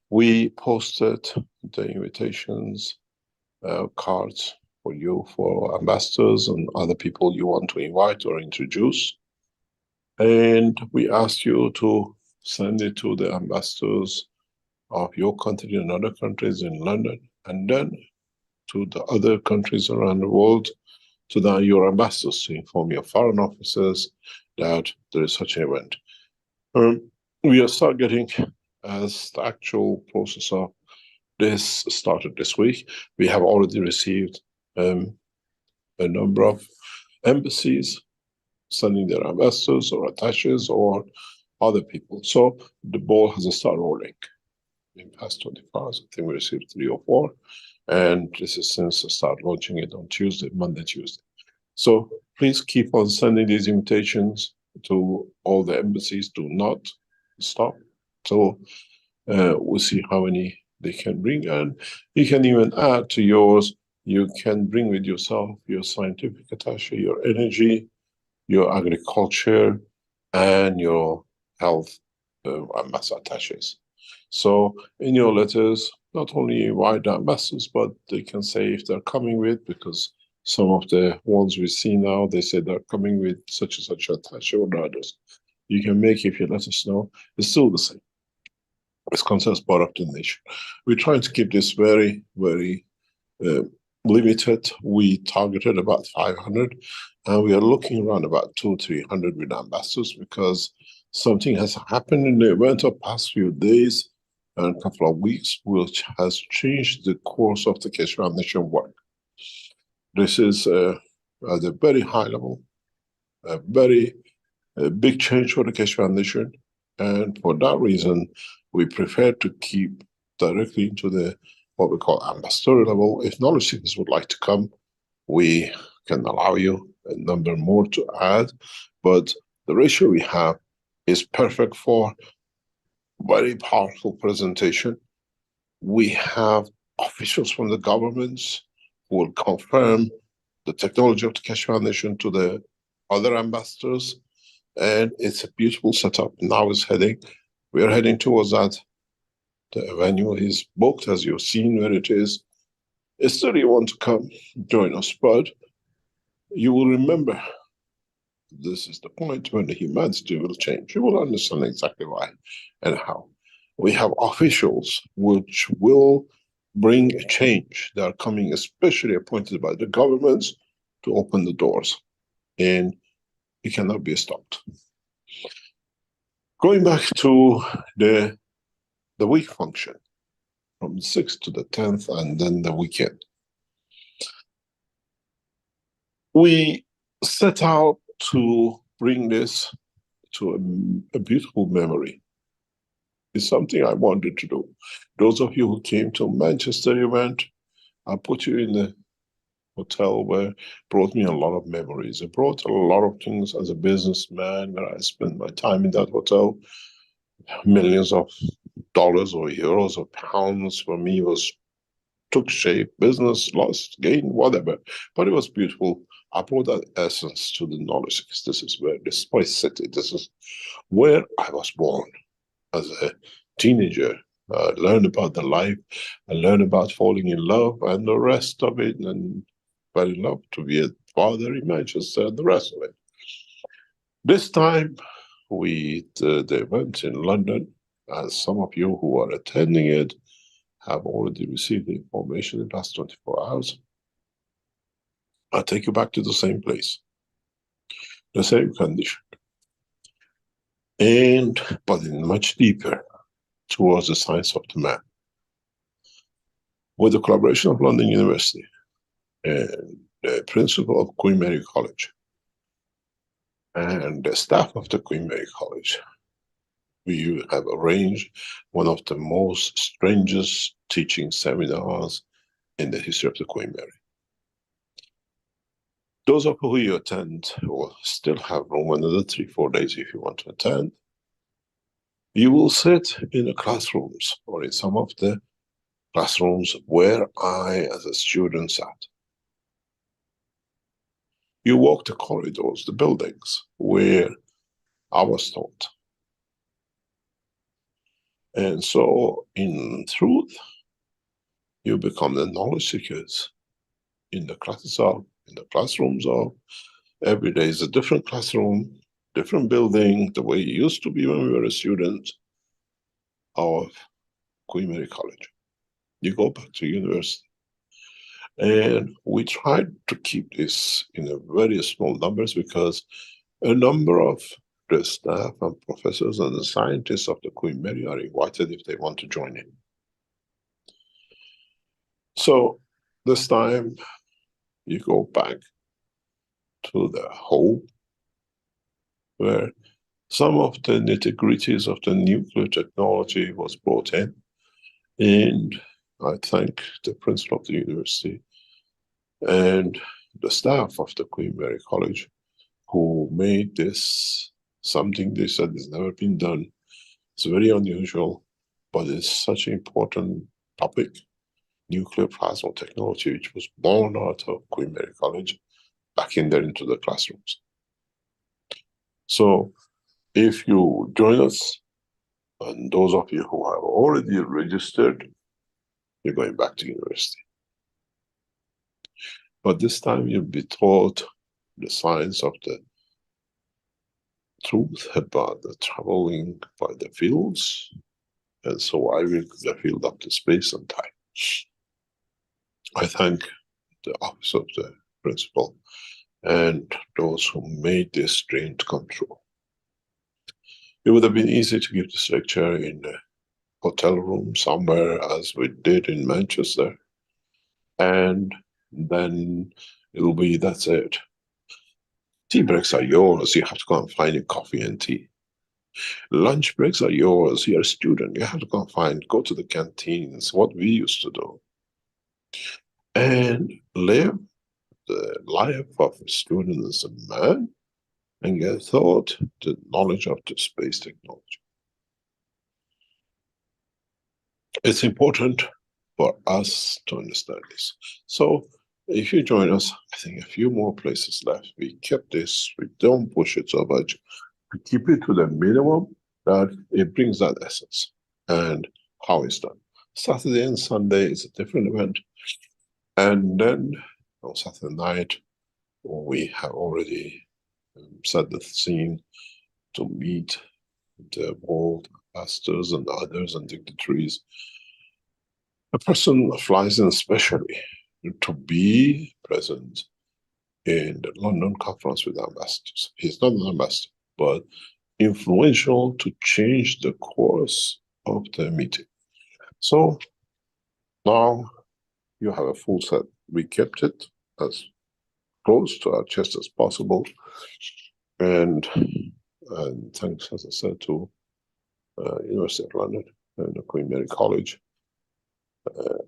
We posted the invitations, cards for you, for ambassadors and other people you want to invite or introduce. And we asked you to send it to the ambassadors of your country and other countries in London, and then to the other countries around the world, to your ambassadors, to inform your foreign officers that there is such an event. We are start getting, as the actual process of this started this week, we have already received a number of embassies sending their ambassadors or attaches or other people. So the ball has started rolling. In the past 24 hours, I think we received 3 or 4, and this is since I started launching it on Monday, Tuesday. So please keep on sending these invitations to all the embassies. Do not stop. So we'll see how many they can bring, and you can even add to yours. You can bring with yourself your scientific attaché, your energy, your agriculture, and your health ambassador attachés. So in your letters, not only invite the ambassadors, but they can say if they're coming with, because some of the ones we see now, they say they're coming with such and such attaché or others. You can make, if you let us know, it's still the same. It's considered part of the nation. We're trying to keep this very, very limited. We targeted about 500, and we are looking around about 200-300 with ambassadors, because something has happened in the event of past few days and a couple of weeks, which has changed the course of the Keshe Foundation work. This is at a very high level, a very big change for the Keshe Foundation, and for that reason, we prefer to keep directly into the what we call ambassador level. If knowledge seekers would like to come, we can allow you a number more to add, but the ratio we have is perfect for very powerful presentation. We have officials from the governments who will confirm the technology of the Keshe Foundation to the other ambassadors, and it's a beautiful setup. Now we are heading towards that. The venue is booked, as you've seen where it is. Still you want to come, join us, but you will remember this is the point when the humanity will change. You will understand exactly why and how. We have officials which will bring a change. They are coming, especially appointed by the governments, to open the doors, and it cannot be stopped. Going back to the week function, from the 6th to the 10th, and then the weekend. We set out to bring this to a beautiful memory. It's something I wanted to do. Those of you who came to Manchester event, I put you in the hotel where brought me a lot of memories. It brought a lot of things as a businessman, where I spent my time in that hotel. Millions of dollars or euros or pounds for me took shape, business, lost, gain, whatever. But it was beautiful. I brought that essence to the knowledge, because this is where the Spice City, this is where I was born as a teenager. I learned about the life, I learned about falling in love and the rest of it, and fell in love to be a father in Manchester and the rest of it. This time, the event in London, as some of you who are attending it have already received the information in the last 24 hours. I'll take you back to the same place, the same condition, but in much deeper towards the science of the man. With the collaboration of London University and the principal of Queen Mary College and the staff of the Queen Mary College, we have arranged one of the most strangest teaching seminars in the history of the Queen Mary. Those of you who attend will still have room another 3-4 days if you want to attend. You will sit in the classrooms or in some of the classrooms where I, as a student, sat. You walk the corridors, the buildings where I was taught. And so, in truth, you become the knowledge seekers in the classes of, in the classrooms of. Every day is a different classroom, different building, the way it used to be when we were a student of Queen Mary College. You go back to university. And we tried to keep this in a very small numbers because a number of the staff and professors and the scientists of the Queen Mary are invited if they want to join in. So this time you go back to the hall where some of the nitty-gritties of the nuclear technology was brought in, and I thank the principal of the university and the staff of the Queen Mary College who made this something they said has never been done. It's very unusual, but it's such an important topic, nuclear plasma technology, which was born out of Queen Mary College, back in there into the classrooms. So if you join us, and those of you who have already registered, you're going back to university. But this time you'll be taught the science of the truth about the traveling by the fields, and surviving the field up to space and time. I thank the office of the principal and those who made this dream to come true. It would have been easy to give this lecture in a hotel room somewhere, as we did in Manchester, and then it'll be, that's it. Tea breaks are yours, you have to go and find your coffee and tea. Lunch breaks are yours, you're a student, you have to go to the canteens, what we used to do. And live the life of a student as a man, and get taught the knowledge of the space technology. It's important for us to understand this. So if you join us, I think a few more places left. We kept this, we don't push it so much. We keep it to the minimum that it brings that essence and how it's done. Saturday and Sunday is a different event. And then on Saturday night, we have already set the scene to meet the world pastors and others and dignitaries. A person flies in especially to be present in the London conference with ambassadors. He's not an ambassador, but influential to change the course of the meeting. So now you have a full set. We kept it as close to our chest as possible. And thanks, as I said, to University of London and the Queen Mary College.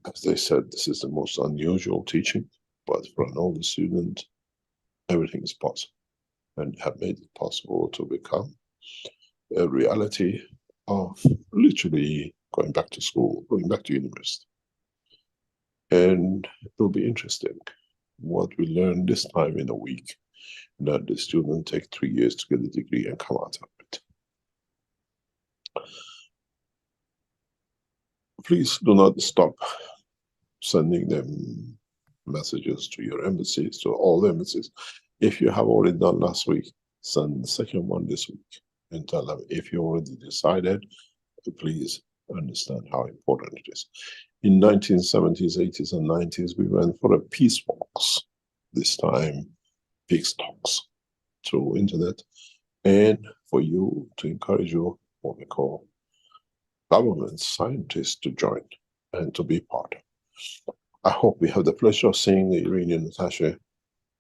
As they said, this is the most unusual teaching, but for an older student, everything is possible, and have made it possible to become a reality of literally going back to school, going back to university. And it'll be interesting what we learn this time in a week, that the student take 3 years to get a degree and come out of it. Please do not stop sending them messages to your embassies, to all the embassies. If you have already done last week, send the second one this week and tell them if you already decided, please understand how important it is. In 1970s, 80s and 90s, we went for a peace walks. This time, peace talks through internet, and for you to encourage you, what we call government scientists, to join and to be part of. I hope we have the pleasure of seeing the Iranian attaché,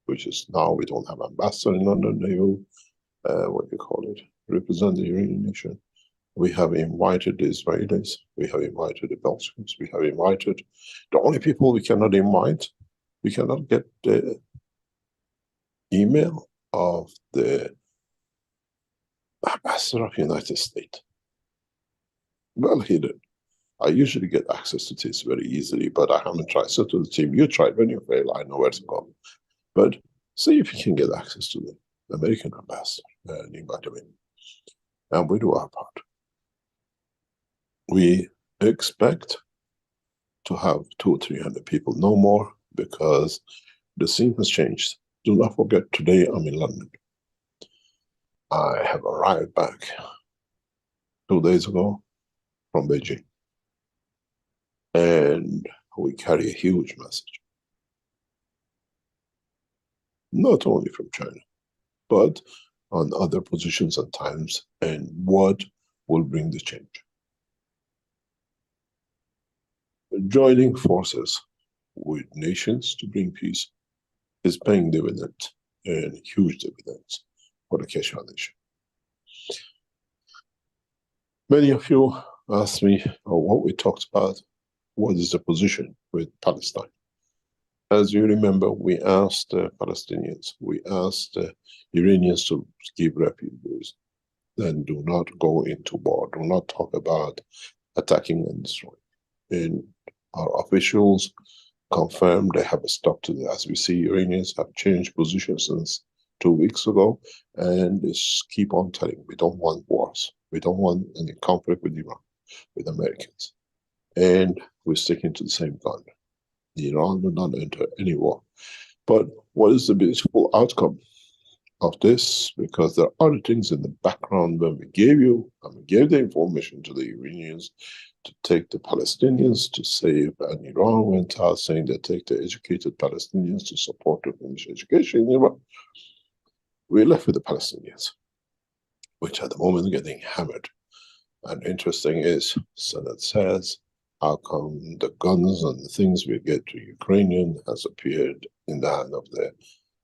which is now we don't have ambassador in London. They will, what do you call it, represent the Iranian nation. We have invited the Israelis, we have invited the Belgians, we have invited the only people we cannot invite. We cannot get the email of the ambassador of the United States. Well hidden. I usually get access to this very easily, but I haven't tried. So to the team, you tried. When you fail, I know where to go. But see if you can get access to the American ambassador and invite them in. And we do our part. We expect to have 200 or 300 people, no more, because the scene has changed. Do not forget, today I'm in London. I have arrived back 2 days ago from Beijing. And we carry a huge message. Not only from China, but on other positions and times, and what will bring the change. Joining forces with nations to bring peace is paying dividends, and huge dividends, for the Keshe Foundation. Many of you asked me what we talked about, what is the position with Palestine. As you remember, we asked the Palestinians, we asked the Iranians to give refugees, and do not go into war, do not talk about attacking and destroying. And our officials confirmed they have stopped to this. As we see, Iranians have changed position since 2 weeks ago, and they keep on telling, we don't want wars. We don't want any conflict with Iran, with Americans. And we're sticking to the same gun. Iran will not enter any war. But what is the beautiful outcome of this? Because there are other things in the background when we gave you, and we gave the information to the Iranians to take the Palestinians to save, and Iran went out saying they take the educated Palestinians to support the Finnish education in Iran. We're left with the Palestinians, which at the moment are getting hammered. And interesting is, Senate says, how come the guns and the things we get to Ukrainian has appeared in the hand of the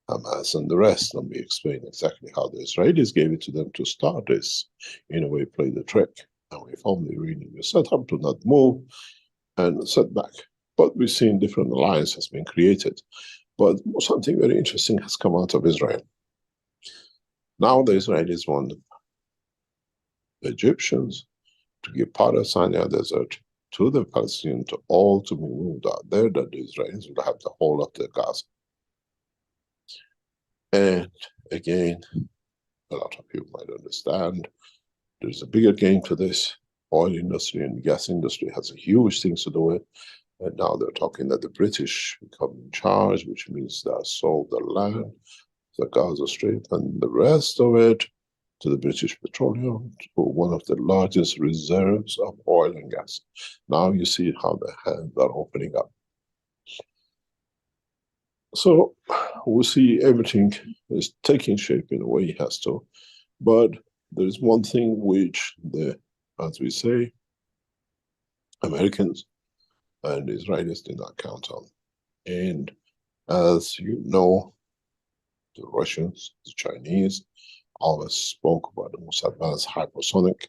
Hamas and the rest? And we explain exactly how the Israelis gave it to them to start this, in a way, play the trick. And we formally really set up to not move and set back. But we've seen different alliance has been created. But something very interesting has come out of Israel. Now the Israelis want the Egyptians to give part of Sinai Desert to the Palestinians, to all to be moved out there, that the Israelis will have the whole of the Gaza. And again, a lot of people might understand, there's a bigger game to this. Oil industry and gas industry has a huge things to do with. And now they're talking that the British become in charge, which means they have sold the land, the Gaza Strip, and the rest of it to the British Petroleum, to one of the largest reserves of oil and gas. Now you see how the hands are opening up. So we see everything is taking shape in a way it has to. But there is one thing which as we say, Americans and Israelis did not count on. And as you know, the Russians, the Chinese, always spoke about the most advanced hypersonic.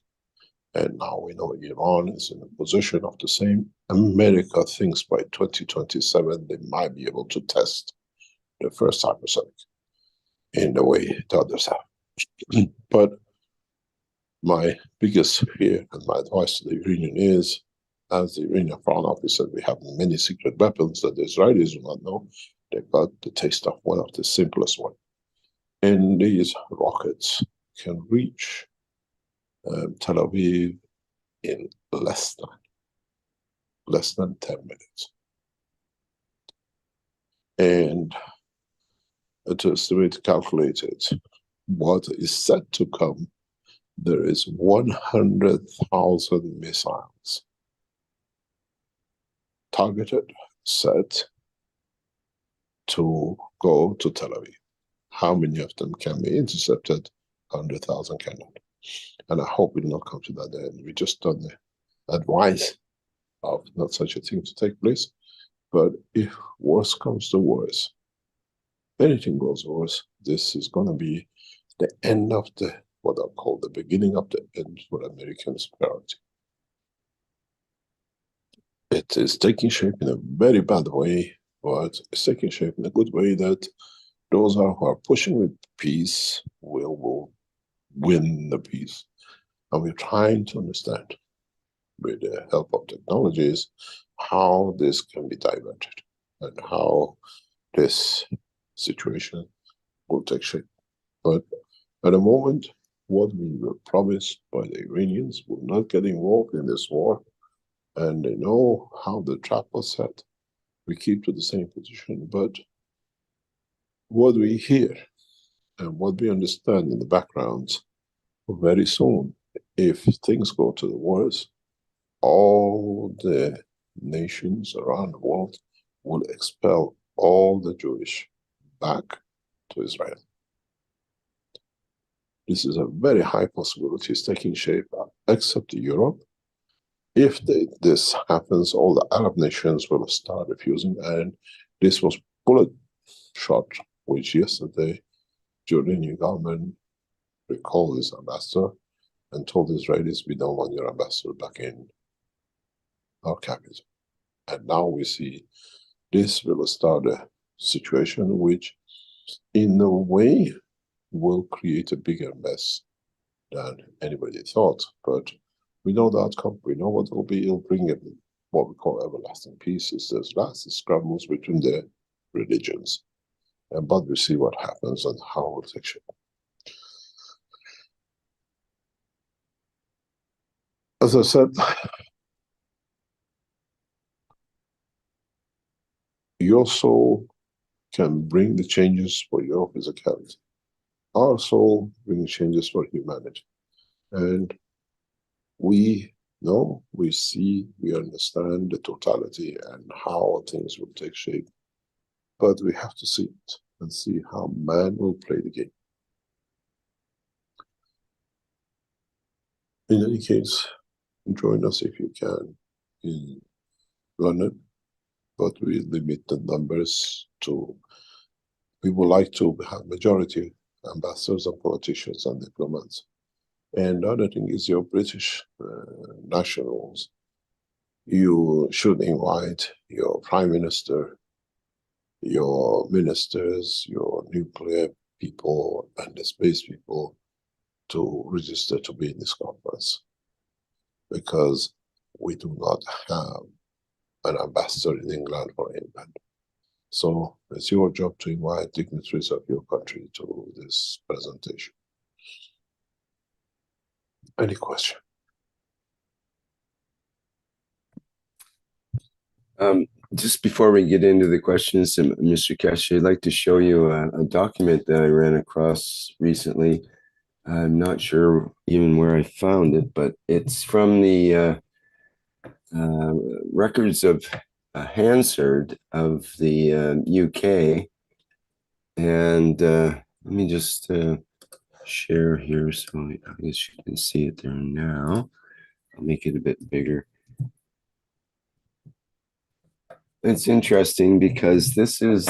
And now we know Iran is in a position of the same. America thinks by 2027 they might be able to test the first hypersonic in the way the others have. But my biggest fear and my advice to the Iranian is, as the Iranian Foreign Office said, we have many secret weapons that the Israelis do not know. They got the taste of one of the simplest ones. And these rockets can reach Tel Aviv in less than 10 minutes. And just the way to calculate it, what is set to come, there is 100,000 missiles targeted, set to go to Tel Aviv. How many of them can be intercepted? 100,000 cannot. And I hope it will not come to that end. We just done the advice of not such a thing to take place. But if worse comes to worse, anything goes worse, this is going to be the end of the what I call the beginning of the end for American superiority. It is taking shape in a very bad way, but it's taking shape in a good way that those who are pushing with peace will win the peace. And we're trying to understand, with the help of technologies, how this can be diverted and how this situation will take shape. But at the moment, what we were promised by the Iranians will not get involved in this war, and they know how the trap was set. We keep to the same position, but what we hear and what we understand in the background, very soon, if things go to the worst, all the nations around the world will expel all the Jewish back to Israel. This is a very high possibility. It's taking shape, except Europe. If this happens, all the Arab nations will start refusing, and this was bullet shot, which yesterday Jordanian government recalled his ambassador and told the Israelis, we don't want your ambassador back in our capital. And now we see this will start a situation which, in a way, will create a bigger mess than anybody thought. But we know the outcome, we know what it will be. It'll bring what we call everlasting peace. It's this last scrambles between the religions. But we see what happens and how it will take shape. As I said, your soul can bring the changes for your physicality. Our soul brings changes for humanity. And we know, we see, we understand the totality and how things will take shape. But we have to see it and see how man will play the game. In any case, join us if you can in London, but we limit the numbers to, we would like to have majority ambassadors and politicians and diplomats. And the other thing is your British nationals. You should invite your Prime Minister, your ministers, your nuclear people and the space people to register to be in this conference. Because we do not have an ambassador in England or England. So it's your job to invite dignitaries of your country to this presentation. Any question? Just before we get into the questions, Mr. Keshe, I'd like to show you a document that I ran across recently. I'm not sure even where I found it, but it's from the records of Hansard of the UK. And let me just share here so I guess you can see it there now. I'll make it a bit bigger. It's interesting because this is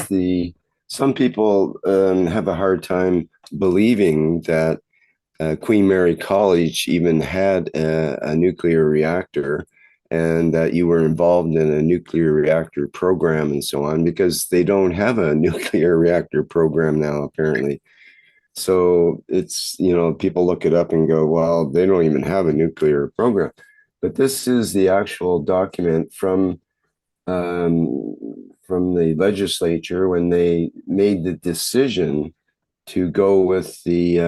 some people have a hard time believing that Queen Mary College even had a nuclear reactor and that you were involved in a nuclear reactor program and so on, because they don't have a nuclear reactor program now, apparently. So it's, people look it up and go, well, they don't even have a nuclear program. But this is the actual document from the legislature when they made the decision to go with the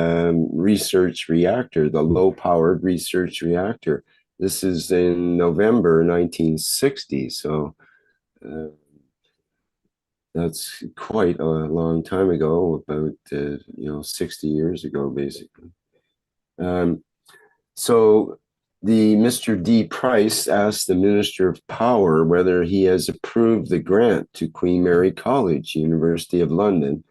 research reactor, the low-powered research reactor. This is in November 1960, so that's quite a long time ago, about 60 years ago, basically. So the Mr. D. Price asked the Minister of Power whether he has approved the grant to Queen Mary College, University of London,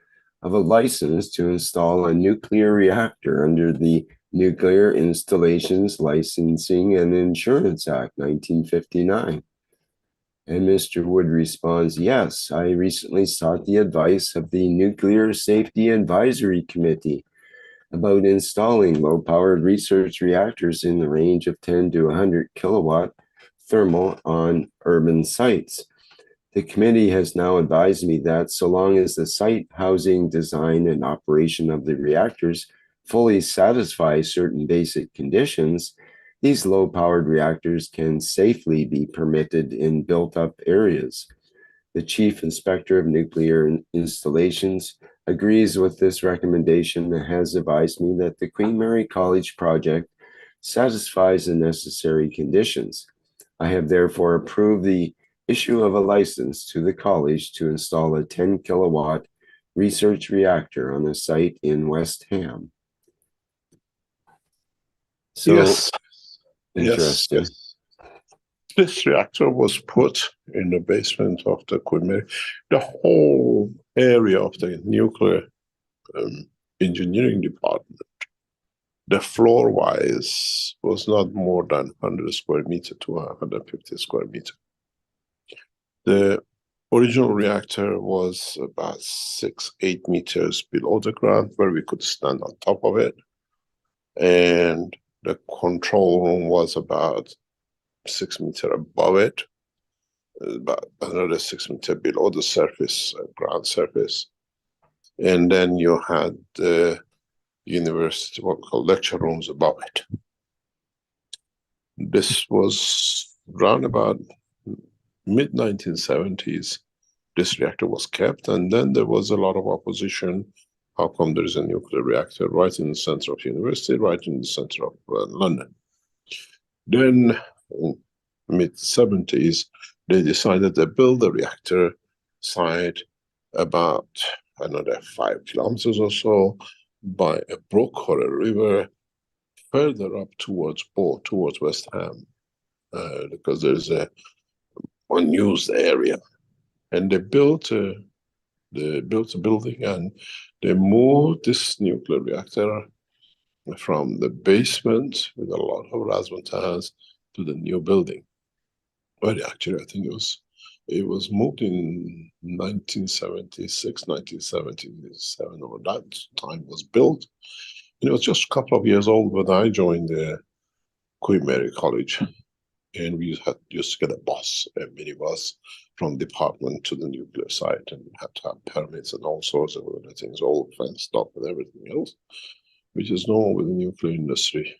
of a license to install a nuclear reactor under the Nuclear Installations Licensing and Insurance Act, 1959. And Mr. Wood responds, yes, I recently sought the advice of the Nuclear Safety Advisory Committee about installing low-powered research reactors in the range of 10 to 100 kilowatt thermal on urban sites. The committee has now advised me that so long as the site, housing, design, and operation of the reactors fully satisfy certain basic conditions, these low-powered reactors can safely be permitted in built-up areas. The Chief Inspector of Nuclear Installations agrees with this recommendation and has advised me that the Queen Mary College project satisfies the necessary conditions. I have therefore approved the issue of a license to the college to install a 10 kilowatt research reactor on a site in West Ham. So, yes, interesting. yes. This reactor was put in the basement of the Queen Mary. The whole area of the nuclear engineering department, the floor-wise, was not more than 100 square meter to 150 square meter. The original reactor was about 6-8 meters below the ground, where we could stand on top of it. And the control room was about 6 meters above it, about another 6 meters below the surface, ground surface. And then you had the university, what we call lecture rooms above it. This was around about mid-1970s. This reactor was kept, and then there was a lot of opposition. How come there is a nuclear reactor right in the center of university, right in the center of London? Then, in mid-70s, they decided to build a reactor site about another 5 kilometers or so by a brook or a river further up towards West Ham, because there's a unused area. And they built a building, and they moved this nuclear reactor from the basement with a lot of razzmatazz to the new building. Well, actually, I think it was moved in 1976, 1977, or that time was built. And it was just a couple of years old when I joined the Queen Mary College. And we used to get a bus, a minibus, from department to the nuclear site, and had to have permits and all sorts of other things, all fenced up and everything else, which is normal with the nuclear industry.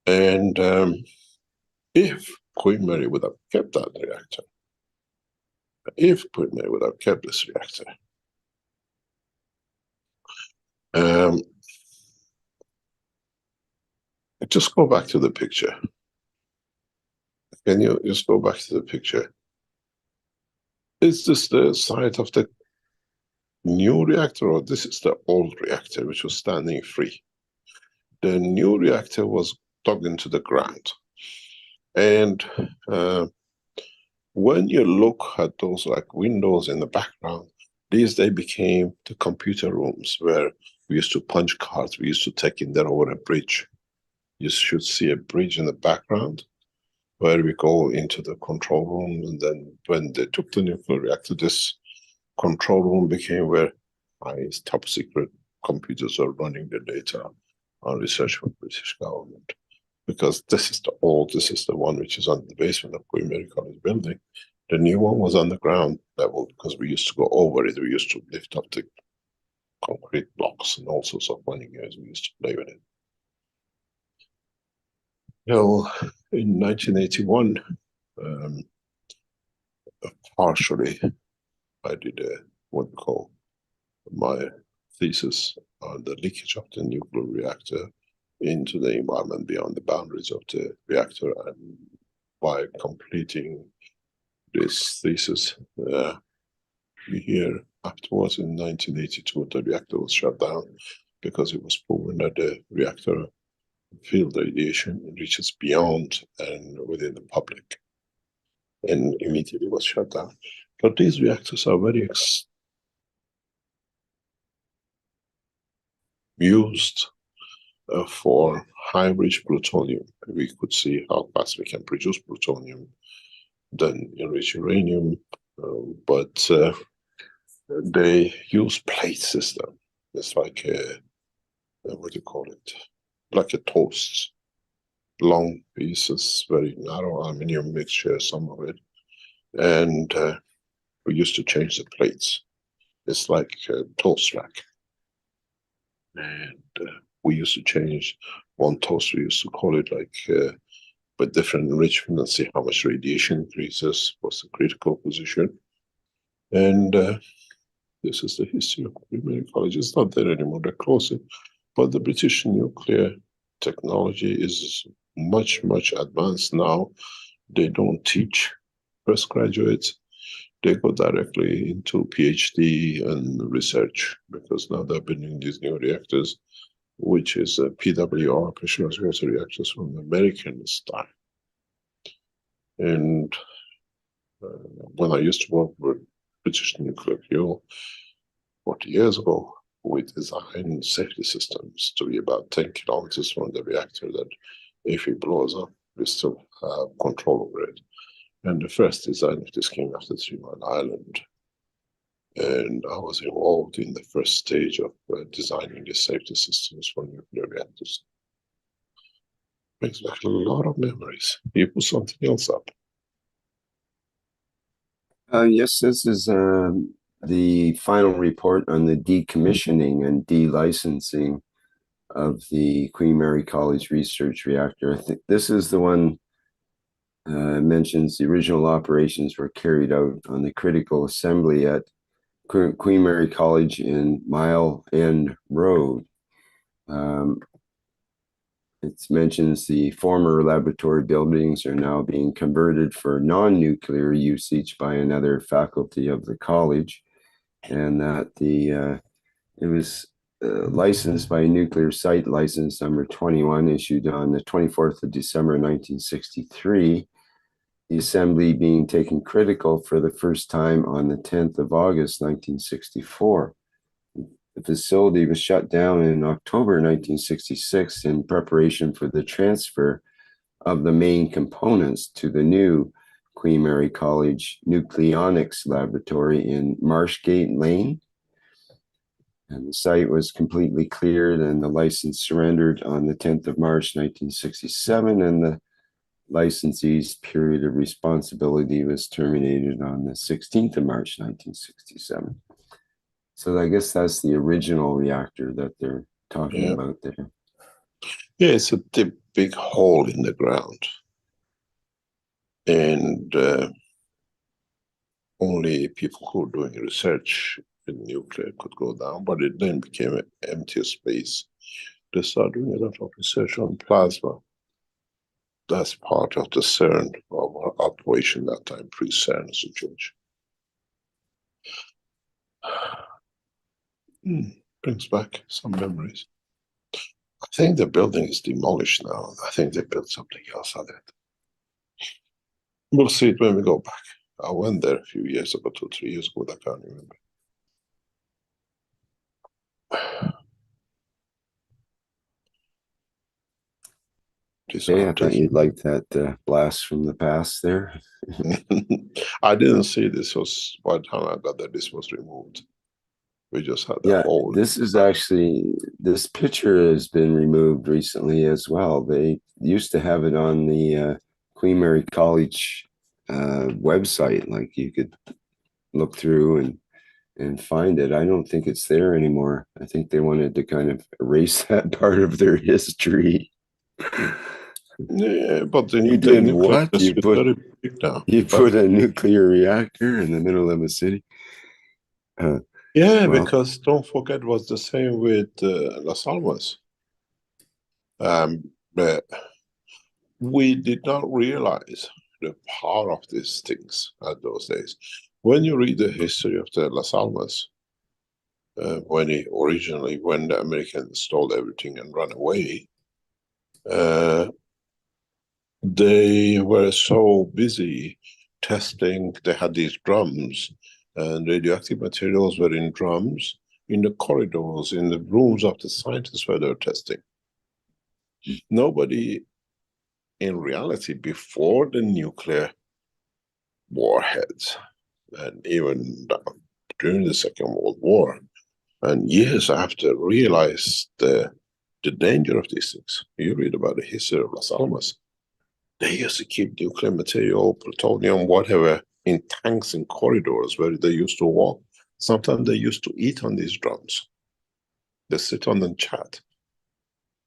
And if Queen Mary would have kept that reactor, if Queen Mary would have kept this reactor, just go back to the picture. Can you just go back to the picture? Is this the site of the new reactor, or this is the old reactor which was standing free? The new reactor was dug into the ground. And when you look at those like windows in the background, these they became the computer rooms where we used to punch cards. We used to take in there over a bridge. You should see a bridge in the background where we go into the control room. And then when they took the nuclear reactor, this control room became where top secret computers are running the data on research for the British government. Because this is the one which is on the basement of Queen Mary College building. The new one was on the ground level, because we used to go over it. We used to lift up the concrete blocks and all sorts of funny games. We used to play with it. Well, in 1981, partially, I did what we call my thesis on the leakage of the nuclear reactor into the environment beyond the boundaries of the reactor. And by completing this thesis, here afterwards in 1982, the reactor was shut down because it was proven that the reactor field radiation reaches beyond and within the public, and immediately was shut down. But these reactors are very used for high-rich plutonium. We could see how fast we can produce plutonium, then enrich uranium, but they use plate system. It's like what do you call it? Like a toast. Long pieces, very narrow aluminum mixture, some of it. And we used to change the plates. It's like a toast rack. And we used to change one toast, we used to call it like with different enrichment and see how much radiation increases, what's the critical position. And this is the history of primary college. It's not there anymore, they're closing. But the British nuclear technology is much, much advanced now. They don't teach first graduates. They go directly into PhD and research, because now they're building these new reactors, which is a PWR, pressurized water reactors from the American style. And when I used to work with British nuclear fuel 40 years ago, we designed safety systems to be about 10 kilometers from the reactor, that if it blows up, we still have control over it. And the first design of this came after 3 Mile Island. And I was involved in the first stage of designing the safety systems for nuclear reactors. Brings back a lot of memories. You put something else up. Yes, this is the final report on the decommissioning and delicensing of the Queen Mary College Research Reactor. I think this is the one mentions the original operations were carried out on the critical assembly at Queen Mary College in Mile End Road. It mentions the former laboratory buildings are now being converted for non-nuclear usage by another faculty of the college, and that it was licensed by nuclear site license number 21, issued on the 24th of December 1963. The assembly being taken critical for the first time on the 10th of August 1964. The facility was shut down in October 1966 in preparation for the transfer of the main components to the new Queen Mary College Nucleonics Laboratory in Marshgate Lane. And the site was completely cleared and the license surrendered on the 10th of March 1967, and the licensee's period of responsibility was terminated on the 16th of March 1967. So I guess that's the original reactor that they're talking about there. Yeah, it's a deep, big hole in the ground. And only people who are doing research in nuclear could go down, but it then became an empty space. They started doing a lot of research on plasma. That's part of the CERN of our operation that time, pre-CERN situation. Brings back some memories. I think the building is demolished now. I think they built something else on it. We'll see it when we go back. I went there a few years ago, 2 or 3 years ago, I can't remember. Yeah, I thought you'd like that blast from the past there. I didn't see this. Was by the time I got there, this was removed. We just had that hole. This is actually, this picture has been removed recently as well. They used to have it on the Queen Mary College website, like you could look through and find it. I don't think it's there anymore. I think they wanted to kind of erase that part of their history. Yeah, but the you did what? You put a nuclear reactor in the middle of a city? Yeah, well, because don't forget, it was the same with Las Almas. But we did not realize the power of these things at those days. When you read the history of the Las Almas, when the Americans stole everything and ran away, they were so busy testing. They had these drums, and radioactive materials were in drums, in the corridors, in the rooms of the scientists where they were testing. Nobody, in reality, before the nuclear warheads, and even during the Second World War, and years after, realized the the danger of these things. You read about the history of Las Almas. They used to keep nuclear material, plutonium, whatever, in tanks and corridors where they used to walk. Sometimes they used to eat on these drums. They sit on and chat.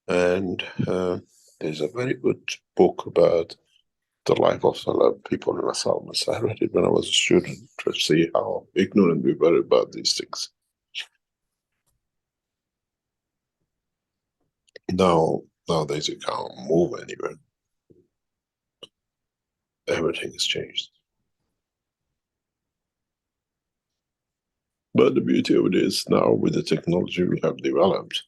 And there's a very good book about the life of some people in Las Almas. I read it when I was a student to see how ignorant we were about these things. Nowadays you can't move anywhere. Everything has changed. But the beauty of it is now with the technology we have developed,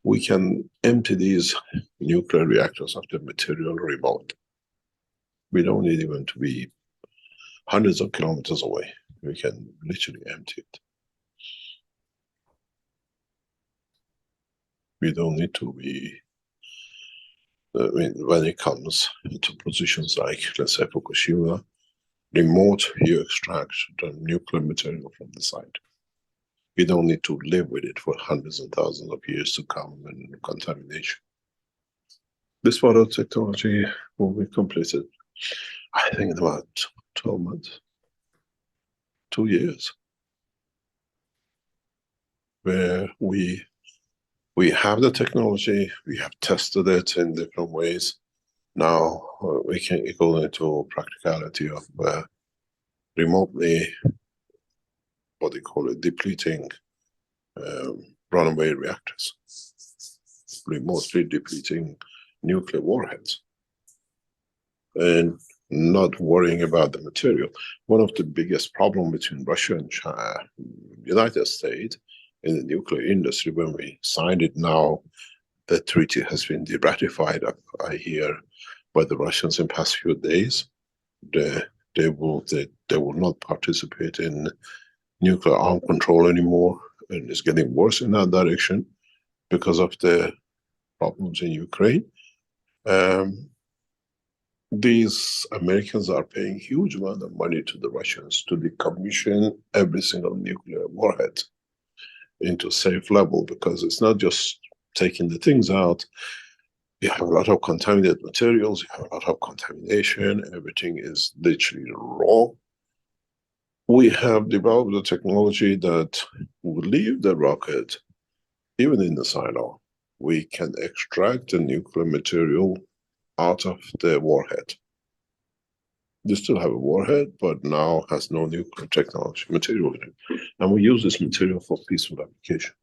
we can empty these nuclear reactors of the material remote. We don't need even to be hundreds of kilometers away. We can literally empty it. We don't need to be, when it comes to positions like, let's say, Fukushima, remote, you extract the nuclear material from the site. You don't need to live with it for hundreds and thousands of years to come and contamination. This part of technology will be completed, I think, in about 12 months, 2 years, where we have the technology, we have tested it in different ways. Now we can go into practicality of remotely, what they call it, depleting runaway reactors, remotely depleting nuclear warheads, and not worrying about the material. One of the biggest problems between Russia and China, United States in the nuclear industry, when we signed it now, the treaty has been ratified, I hear, by the Russians in the past few days. They will not participate in nuclear arm control anymore, and it's getting worse in that direction because of the problems in Ukraine. These Americans are paying huge amount of money to the Russians to decommission every single nuclear warhead into safe level, because it's not just taking the things out. You have a lot of contaminated materials, you have a lot of contamination, everything is literally raw. We have developed a technology that will leave the rocket, even in the silo. We can extract the nuclear material out of the warhead. You still have a warhead, but now has no nuclear technology material in it. And we use this material for peaceful application.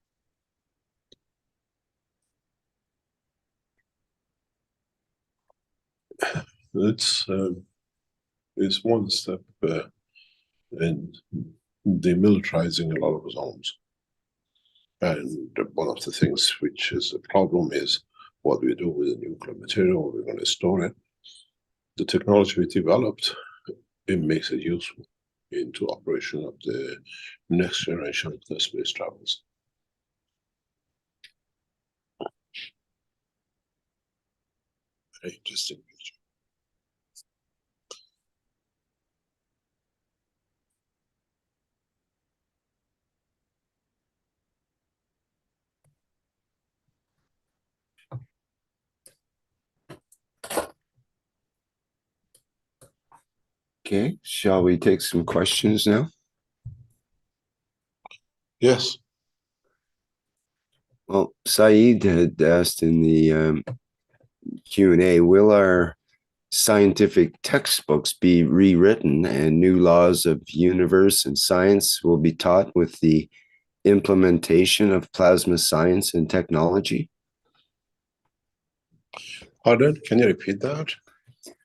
It's one step in demilitarizing a lot of zones. And one of the things which is a problem is what we do with the nuclear material. We're going to store it. The technology we developed, it makes it useful into operation of the next generation of the space travels. Very interesting picture. Okay, shall we take some questions now? Yes. Well, Saeed had asked in the Q&A, will our scientific textbooks be rewritten and new laws of universe and science will be taught with the implementation of plasma science and technology? Pardon? Can you repeat that?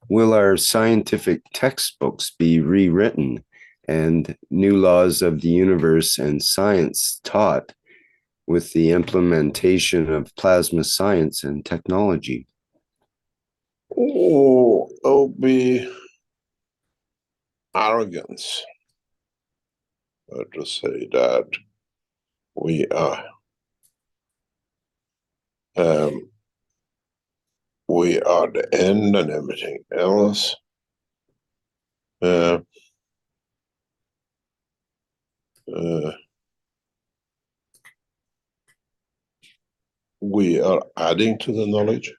Will our scientific textbooks be rewritten and new laws of the universe and science taught with the implementation of plasma science and technology? Oh, it'll be arrogance to say that we are the end and everything else. we are adding to the knowledge.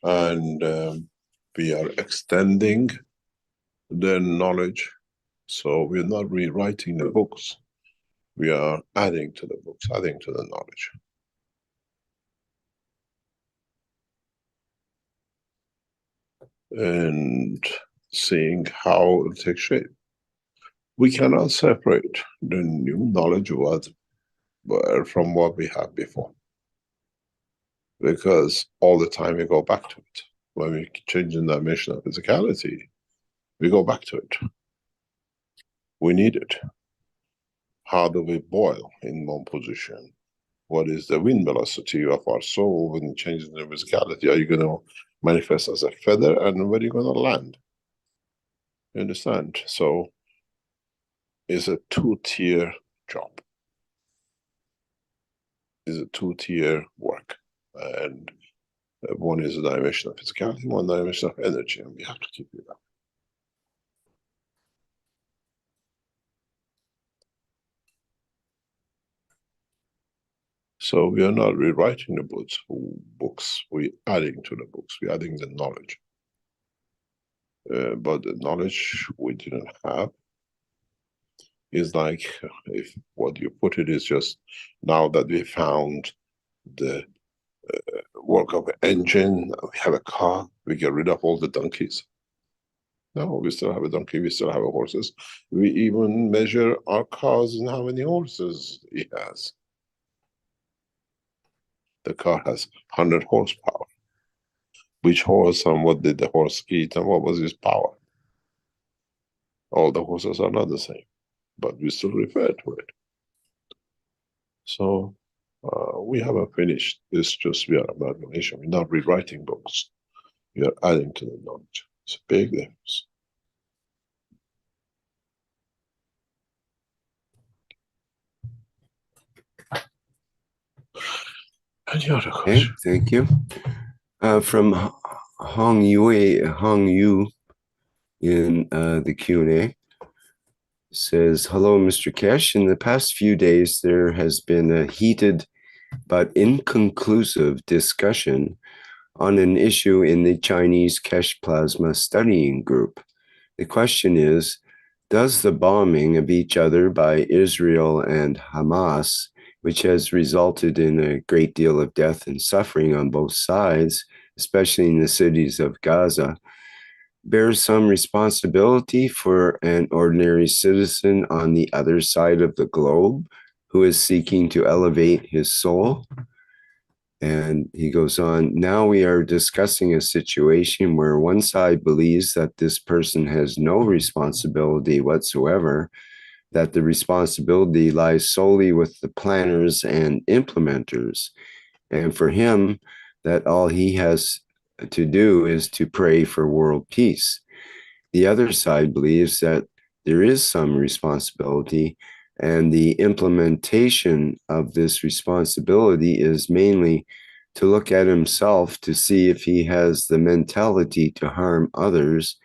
And we are extending the knowledge. So we're not rewriting the books. We are adding to the books, adding to the knowledge. And seeing how it takes shape. We cannot separate the new knowledge from what we had before. Because all the time we go back to it. When we change the dimension of physicality, we go back to it. We need it. How do we boil in one position? What is the wind velocity of our soul when it changes the physicality? Are you going to manifest as a feather, and where are you going to land? You understand? So it's a two-tier job. It's a two-tier work. And one is a dimension of physicality, one dimension of energy, and we have to keep it up. So we are not rewriting the books, we're adding to the books, we're adding the knowledge. But the knowledge we didn't have is like, if what you put it is just, now that we found the work of an engine, we have a car, we get rid of all the donkeys. No, we still have a donkey, we still have horses. We even measure our cars and how many horses it has. The car has 100 horsepower. Which horse and what did the horse eat and what was his power? All the horses are not the same, but we still refer to it. So we haven't finished. It's just we are amalgamation. We're not rewriting books. We are adding to the knowledge. It's a big difference. Any other question? Okay, thank you. From Hong Yu in the Q&A says, hello, Mr. Keshe. In the past few days, there has been a heated but inconclusive discussion on an issue in the Chinese Keshe Plasma Studying Group. The question is, does the bombing of each other by Israel and Hamas, which has resulted in a great deal of death and suffering on both sides, especially in the cities of Gaza, bear some responsibility for an ordinary citizen on the other side of the globe who is seeking to elevate his soul? And he goes on, now we are discussing a situation where one side believes that this person has no responsibility whatsoever, that the responsibility lies solely with the planners and implementers. And for him, that all he has to do is to pray for world peace. The other side believes that there is some responsibility, and the implementation of this responsibility is mainly to look at himself to see if he has the mentality to harm others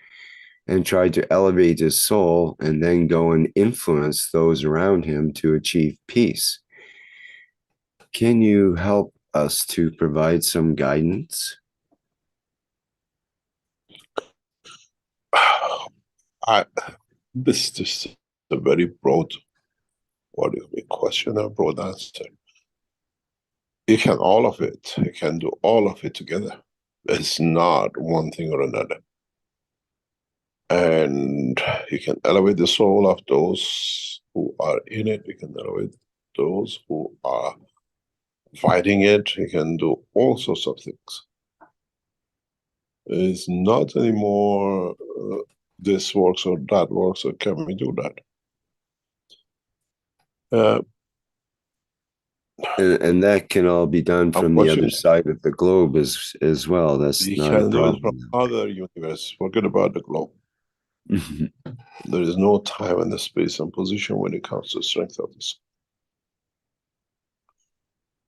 and try to elevate his soul and then go and influence those around him to achieve peace. Can you help us to provide some guidance? This is a very broad, question, a broad answer. You can all of it. You can do all of it together. It's not one thing or another. And you can elevate the soul of those who are in it. You can elevate those who are fighting it. You can do all sorts of things. It's not anymore this works or that works, or can we do that? And that can all be done from the other side of the globe as well. That's not a problem. From other universes. Forget about the globe. There is no time and the space and position when it comes to strength of this.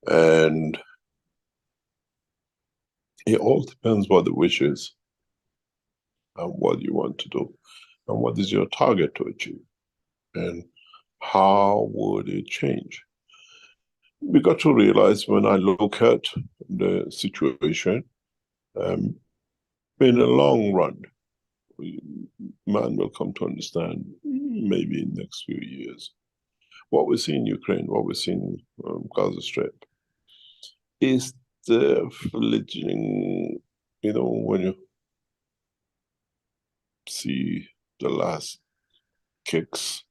And it all depends what the wish is and what you want to do and what is your target to achieve. And how would it change? We got to realize when I look at the situation, in the long run, man will come to understand, maybe in the next few years, what we see in Ukraine, what we see in Gaza Strip, is the fledgling, when you see the last kicks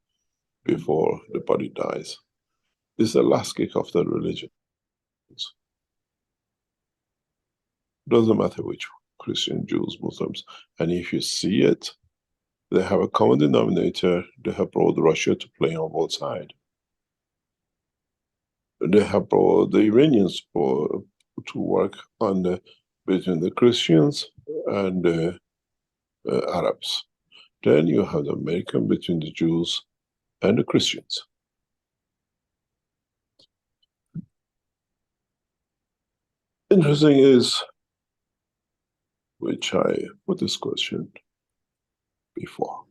before the body dies, is the last kick of the religions. Doesn't matter which, Christian, Jews, Muslims. And if you see it, they have a common denominator. They have brought Russia to play on both sides. They have brought the Iranians to work on between the Christians and the Arabs. Then you have the American between the Jews and the Christians. Interesting is, which I put this question before,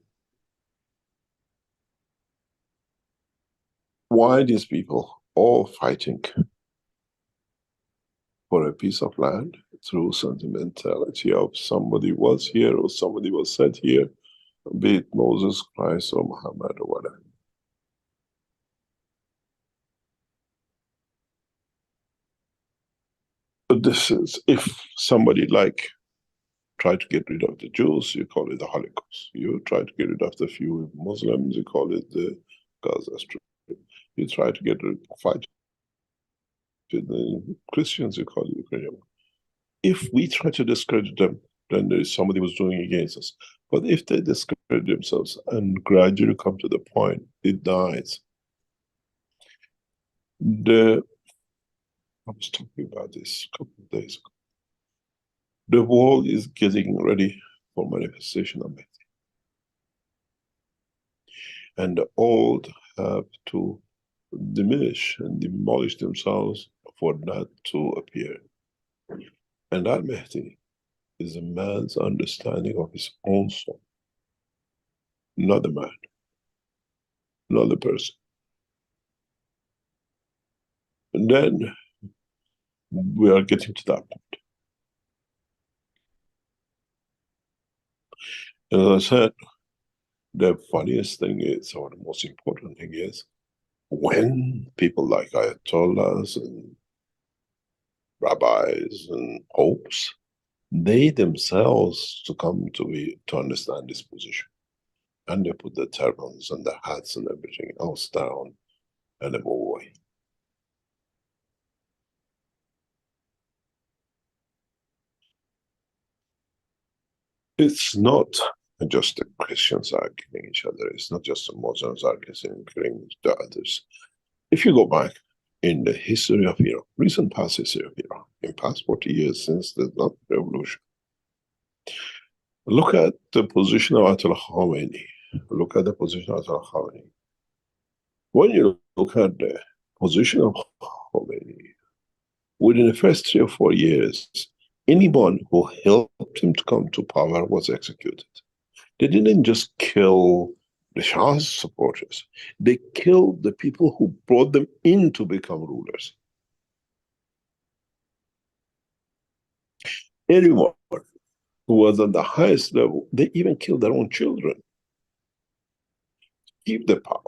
why these people all fighting for a piece of land through sentimentality of somebody was here or somebody was said here, be it Moses, Christ, or Muhammad, or whatever. But this is, if somebody try to get rid of the Jews, you call it the Holocaust. You try to get rid of the few Muslims, you call it the Gaza Strip. You try to get rid of fight with the Christians, you call it Ukrainian. If we try to discredit them, then there is somebody who's doing against us. But if they discredit themselves and gradually come to the point it dies, I was talking about this a couple of days ago. The world is getting ready for manifestation of it. And the old have to diminish and demolish themselves for that to appear. And that Mehdi is a man's understanding of his own soul. Not the man, not the person. And then we are getting to that point. And as I said, the funniest thing is, or the most important thing is, when people like Ayatollahs and rabbis and popes, they themselves to come to understand this position. And they put the turbans and the hats and everything else down and they move away. It's not just the Christians are killing each other. It's not just the Muslims are killing the others. If you go back in the history of Iran, recent past history of Iran, in past 40 years since the revolution, look at the position of Ayatollah Khomeini. Look at the position of Ayatollah Khomeini. When you look at the position of Khomeini, within the first 3 or 4 years, anyone who helped him to come to power was executed. They didn't just kill the Shah's supporters. They killed the people who brought them in to become rulers. Anyone who was at the highest level, they even killed their own children to keep the power.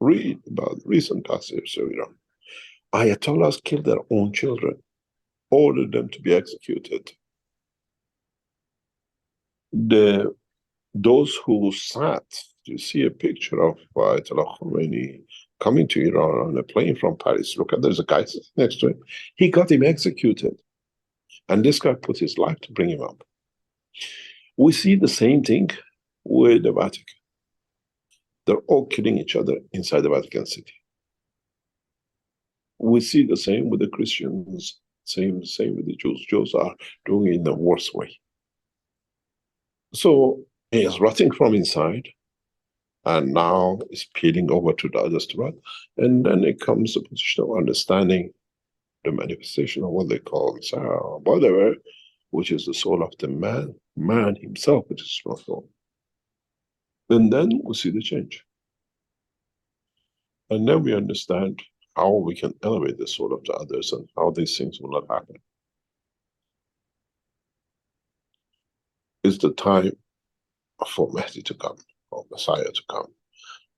Read about recent passages of Iran. Ayatollahs killed their own children, ordered them to be executed. Those who sat, you see a picture of Ayatollah Khomeini coming to Iran on a plane from Paris. Look at, there's a guy next to him. He got him executed. And this guy put his life to bring him up. We see the same thing with the Vatican. They're all killing each other inside the Vatican City. We see the same with the Christians, same with the Jews. Jews are doing it in the worst way. So he is rotting from inside, and now is peeling over to the others to rot. And then it comes to the position of understanding the manifestation of what they call whatever, which is the soul of the man himself, which is not soul. And then we see the change. And then we understand how we can elevate the soul of the others and how these things will not happen. It's the time for Mahdi to come, or Messiah to come.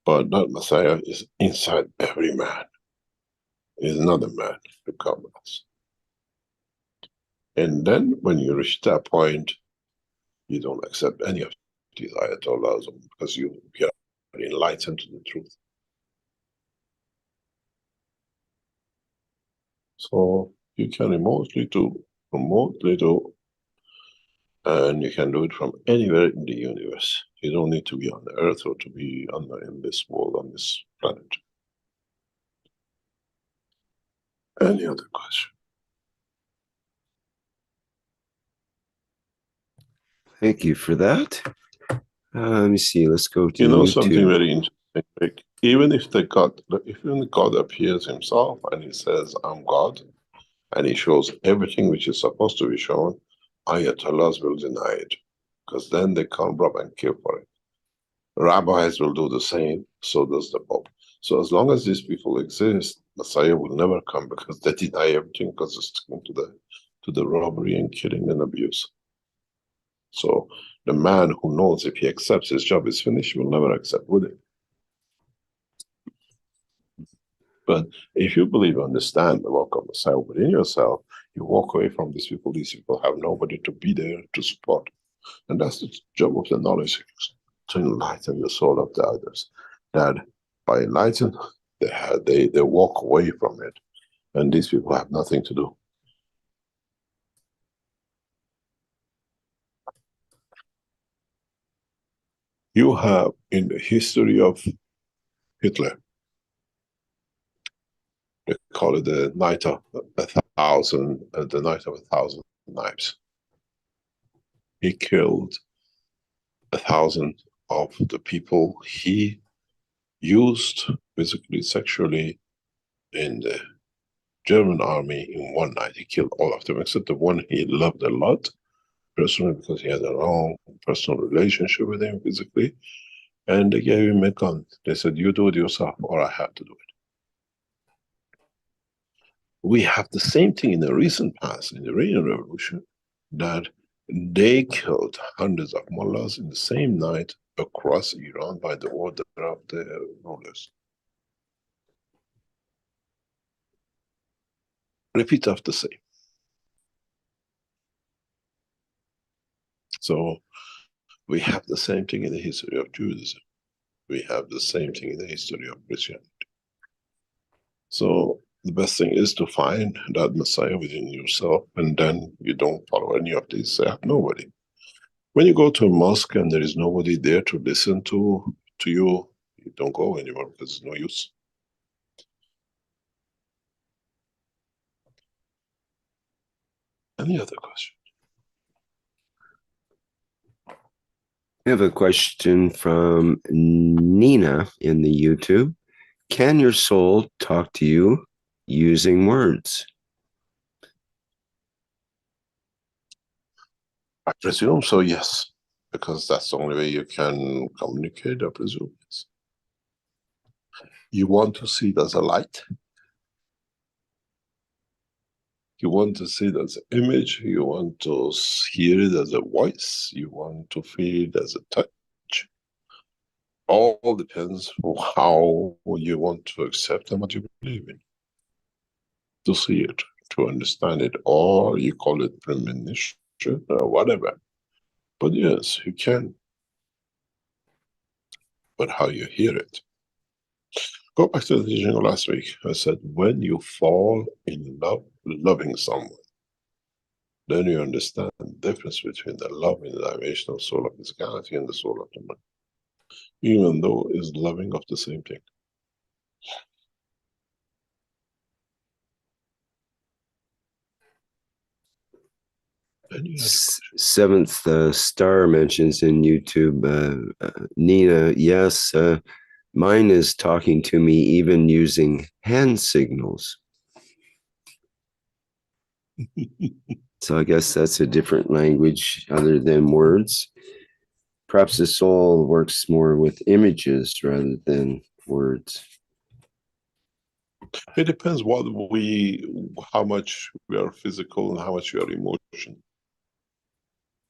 But that Messiah is inside every man. Is another man to come with us. And then when you reach that point, you don't accept any of these ayatollahs because you are enlightened to the truth. So you can remotely do, and you can do it from anywhere in the universe. You don't need to be on the earth or to be in this world, on this planet. Any other question? Thank you for that. Let me see. Let's go to YouTube. Something very interesting. Like, even if God appears himself and he says, "I'm God," and he shows everything which is supposed to be shown, ayatollahs will deny it, because then they come rob and kill for it. Rabbis will do the same, so does the Pope. So as long as these people exist, Messiah will never come, because they deny everything, because it's sticking to the robbery and killing and abuse. So the man who knows if he accepts his job is finished, will never accept, will he? But if you believe, understand the work of Messiah within yourself, you walk away from these people. These people have nobody to be there to support. And that's the job of the knowledge seekers, to enlighten the soul of the others. That by enlightening, they walk away from it. And these people have nothing to do. You have in the history of Hitler, they call it the night of a thousand knives. He killed 1,000 of the people he used physically, sexually in the German army in one night. He killed all of them except the one he loved a lot personally, because he had a long personal relationship with him physically, and they gave him a gun. They said, "You do it yourself, or I have to do it." We have the same thing in the recent past, in the Iranian Revolution, that they killed hundreds of mullahs in the same night across Iran by the order of the rulers. Repeat of the same. So we have the same thing in the history of Judaism. We have the same thing in the history of Christianity. So the best thing is to find that Messiah within yourself, and then you don't follow any of these. They have nobody. When you go to a mosque and there is nobody there to listen to you, you don't go anymore, because it's no use. Any other question? I have a question from Nina in the YouTube. Can your soul talk to you using words? I presume so, yes. Because that's the only way you can communicate, I presume, yes. You want to see it as a light. You want to see it as an image. You want to hear it as a voice. You want to feel it as a touch. All depends on how you want to accept and what you believe in. To see it, to understand it, or you call it premonition or whatever. But yes, you can. But how you hear it. Go back to the teaching of last week. I said, when you fall in love, loving someone, then you understand the difference between the love in the dimension of soul of physicality and the soul of the mind. Even though it's loving of the same thing. Seventh Star mentions in YouTube, Nina, yes, mine is talking to me even using hand signals. So I guess that's a different language other than words. Perhaps the soul works more with images rather than words. It depends how much we are physical and how much we are emotion.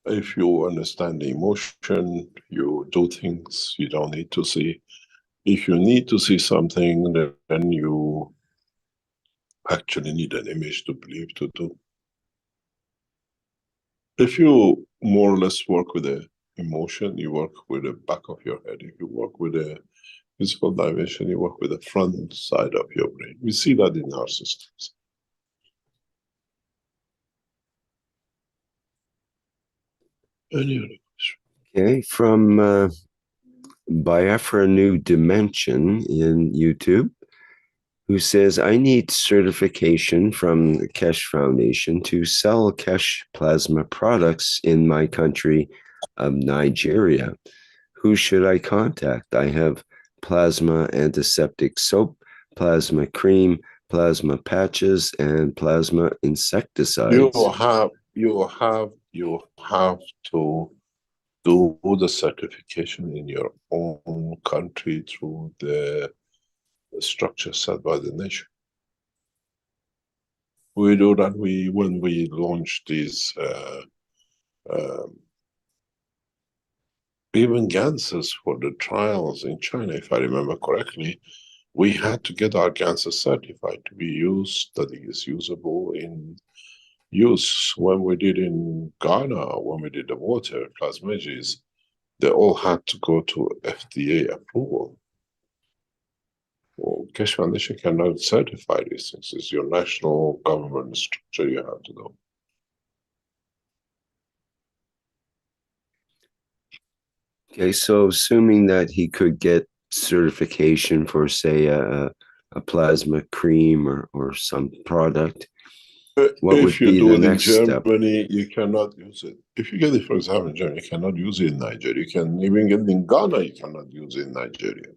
If you understand the emotion, you do things you don't need to see. If you need to see something, then you actually need an image to believe to do. If you more or less work with the emotion, you work with the back of your head. If you work with the physical dimension, you work with the front side of your brain. We see that in our systems. Any other question? Okay, from Biafra New Dimension in YouTube, who says, I need certification from the Keshe Foundation to sell Keshe plasma products in my country of Nigeria. Who should I contact? I have plasma antiseptic soap, plasma cream, plasma patches, and plasma insecticides. You have to do the certification in your own country through the structure set by the nation. We do that. When we launched these even Ganses for the trials in China, if I remember correctly, we had to get our Ganses certified to be used, that it is usable in use. When we did in Ghana, when we did the water plasmages, they all had to go to FDA approval. Well, Keshe Foundation cannot certify these things. It's your national government structure you have to do. Okay, so assuming that he could get certification for, say, a plasma cream or some product, what would be the next step? If you do it in Germany, you cannot use it. If you get it, for example, in Germany, you cannot use it in Nigeria. You can even get it in Ghana, you cannot use it in Nigeria.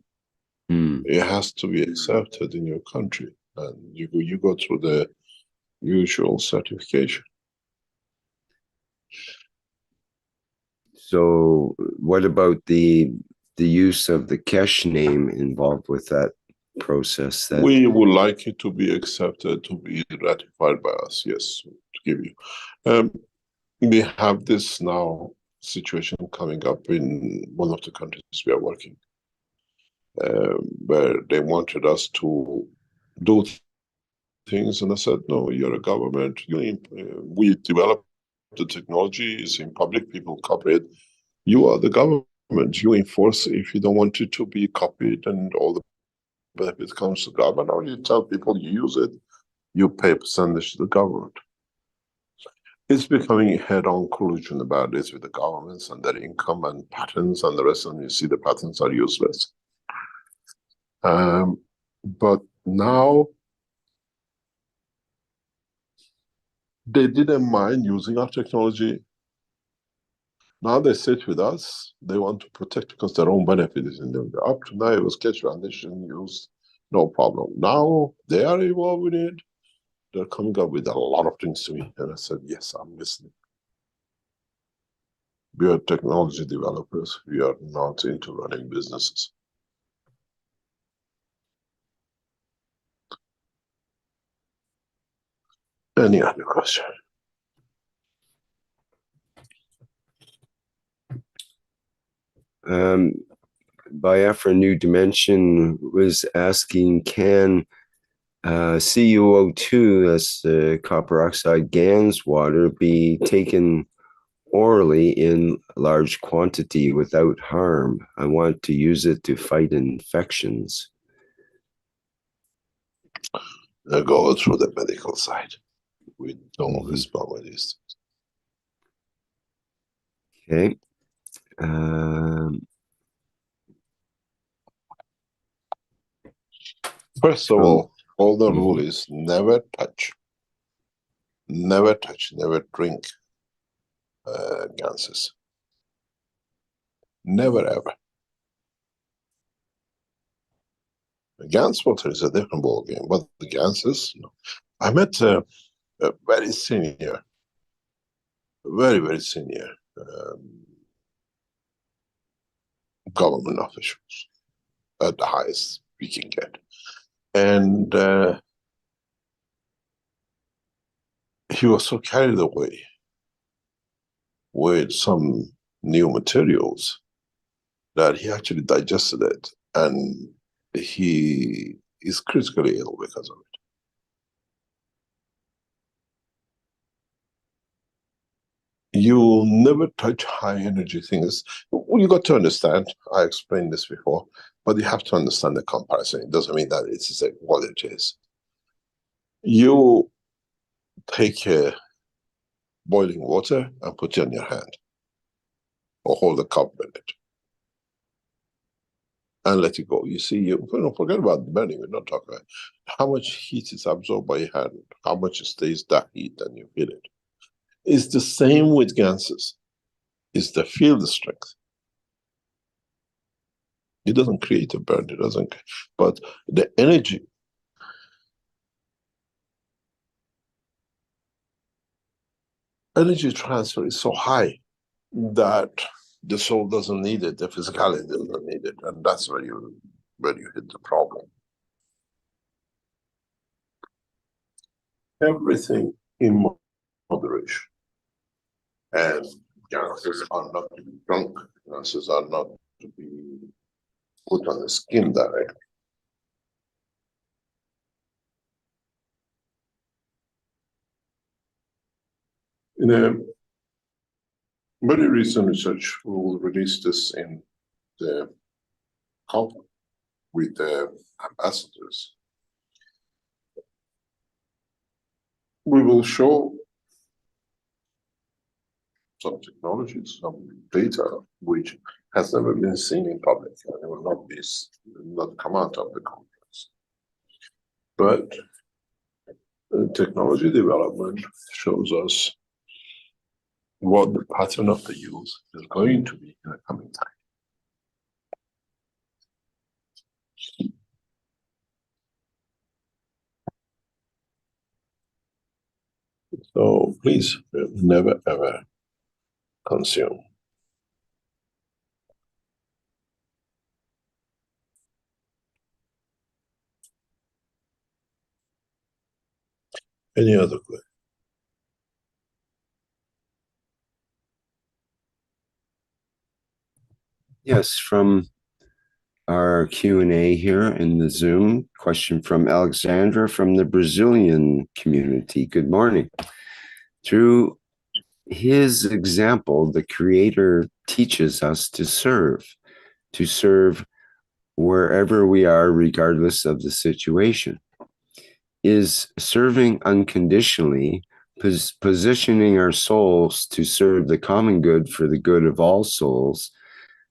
It has to be accepted in your country, and you go through the usual certification. So what about the use of the Keshe name involved with that process? We would like it to be accepted, to be ratified by us, yes, to give you. We have this now situation coming up in one of the countries we are working, where they wanted us to do things, and I said, no, you're a government. We developed the technology, it's in public, people copy it. You are the government. You enforce if you don't want it to be copied, and all the benefits comes to the government, or you tell people you use it, you pay a percentage to the government. It's becoming a head-on collusion about this with the governments and their income and patents and the rest, and you see the patents are useless. But now they didn't mind using our technology. Now they sit with us, they want to protect because their own benefit is in them. Up to now it was Keshe Foundation used, no problem. Now they are involved with it, they're coming up with a lot of things to me, and I said, yes, I'm listening. We are technology developers, we are not into running businesses. Any other question? Biafra New Dimension was asking, can CuO2, that's copper oxide GANS water, be taken orally in large quantity without harm? I want to use it to fight infections. They go through the medical side. We don't respond with these things. Okay. First of all the rule is never touch, never drink ganses. Never ever. The gans water is a different ball game, but the ganses, no. I met a very senior, very senior government officials at the highest we can get. And he was so carried away with some new materials that he actually digested it, and he is critically ill because of it. You'll never touch high energy things. Well, you got to understand, I explained this before, but you have to understand the comparison. It doesn't mean that it's what it is. You take boiling water and put it in your hand, or hold a cup in it, and let it go. You see, you don't forget about burning. We're not talking about how much heat is absorbed by your hand, how much it stays that heat, and you feel it. It's the same with gases. It's the field strength. It doesn't create a burn, it doesn't, but the energy transfer is so high that the soul doesn't need it, the physicality doesn't need it, and that's where you hit the problem. Everything in moderation. And gases are not to be drunk, gases are not to be put on the skin directly. In a very recent research, we will release this in the conference with the ambassadors. We will show some technologies, some data which has never been seen in public, and it will not come out of the conference. But technology development shows us what the pattern of the use is going to be in the coming time. So please never ever consume. Any other question? Yes, from our Q&A here in the Zoom, question from Alexandra from the Brazilian community. Good morning. Through his example, the Creator teaches us to serve wherever we are, regardless of the situation. Is serving unconditionally, positioning our souls to serve the common good for the good of all souls,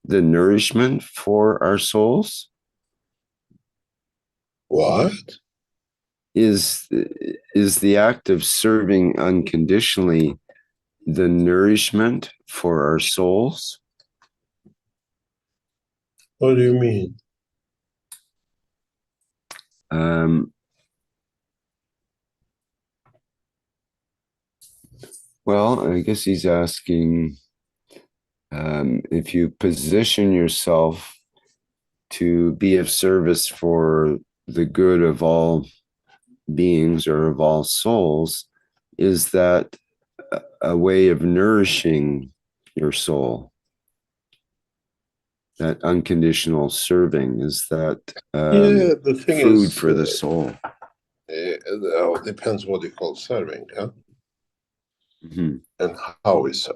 the nourishment for our souls? What? Is the act of serving unconditionally the nourishment for our souls? What do you mean? Well, I guess he's asking if you position yourself to be of service for the good of all beings or of all souls, is that a way of nourishing your soul? That unconditional serving, is that the thing food is, for the soul? It depends what you call serving, huh? Mm-hmm. And how we serve.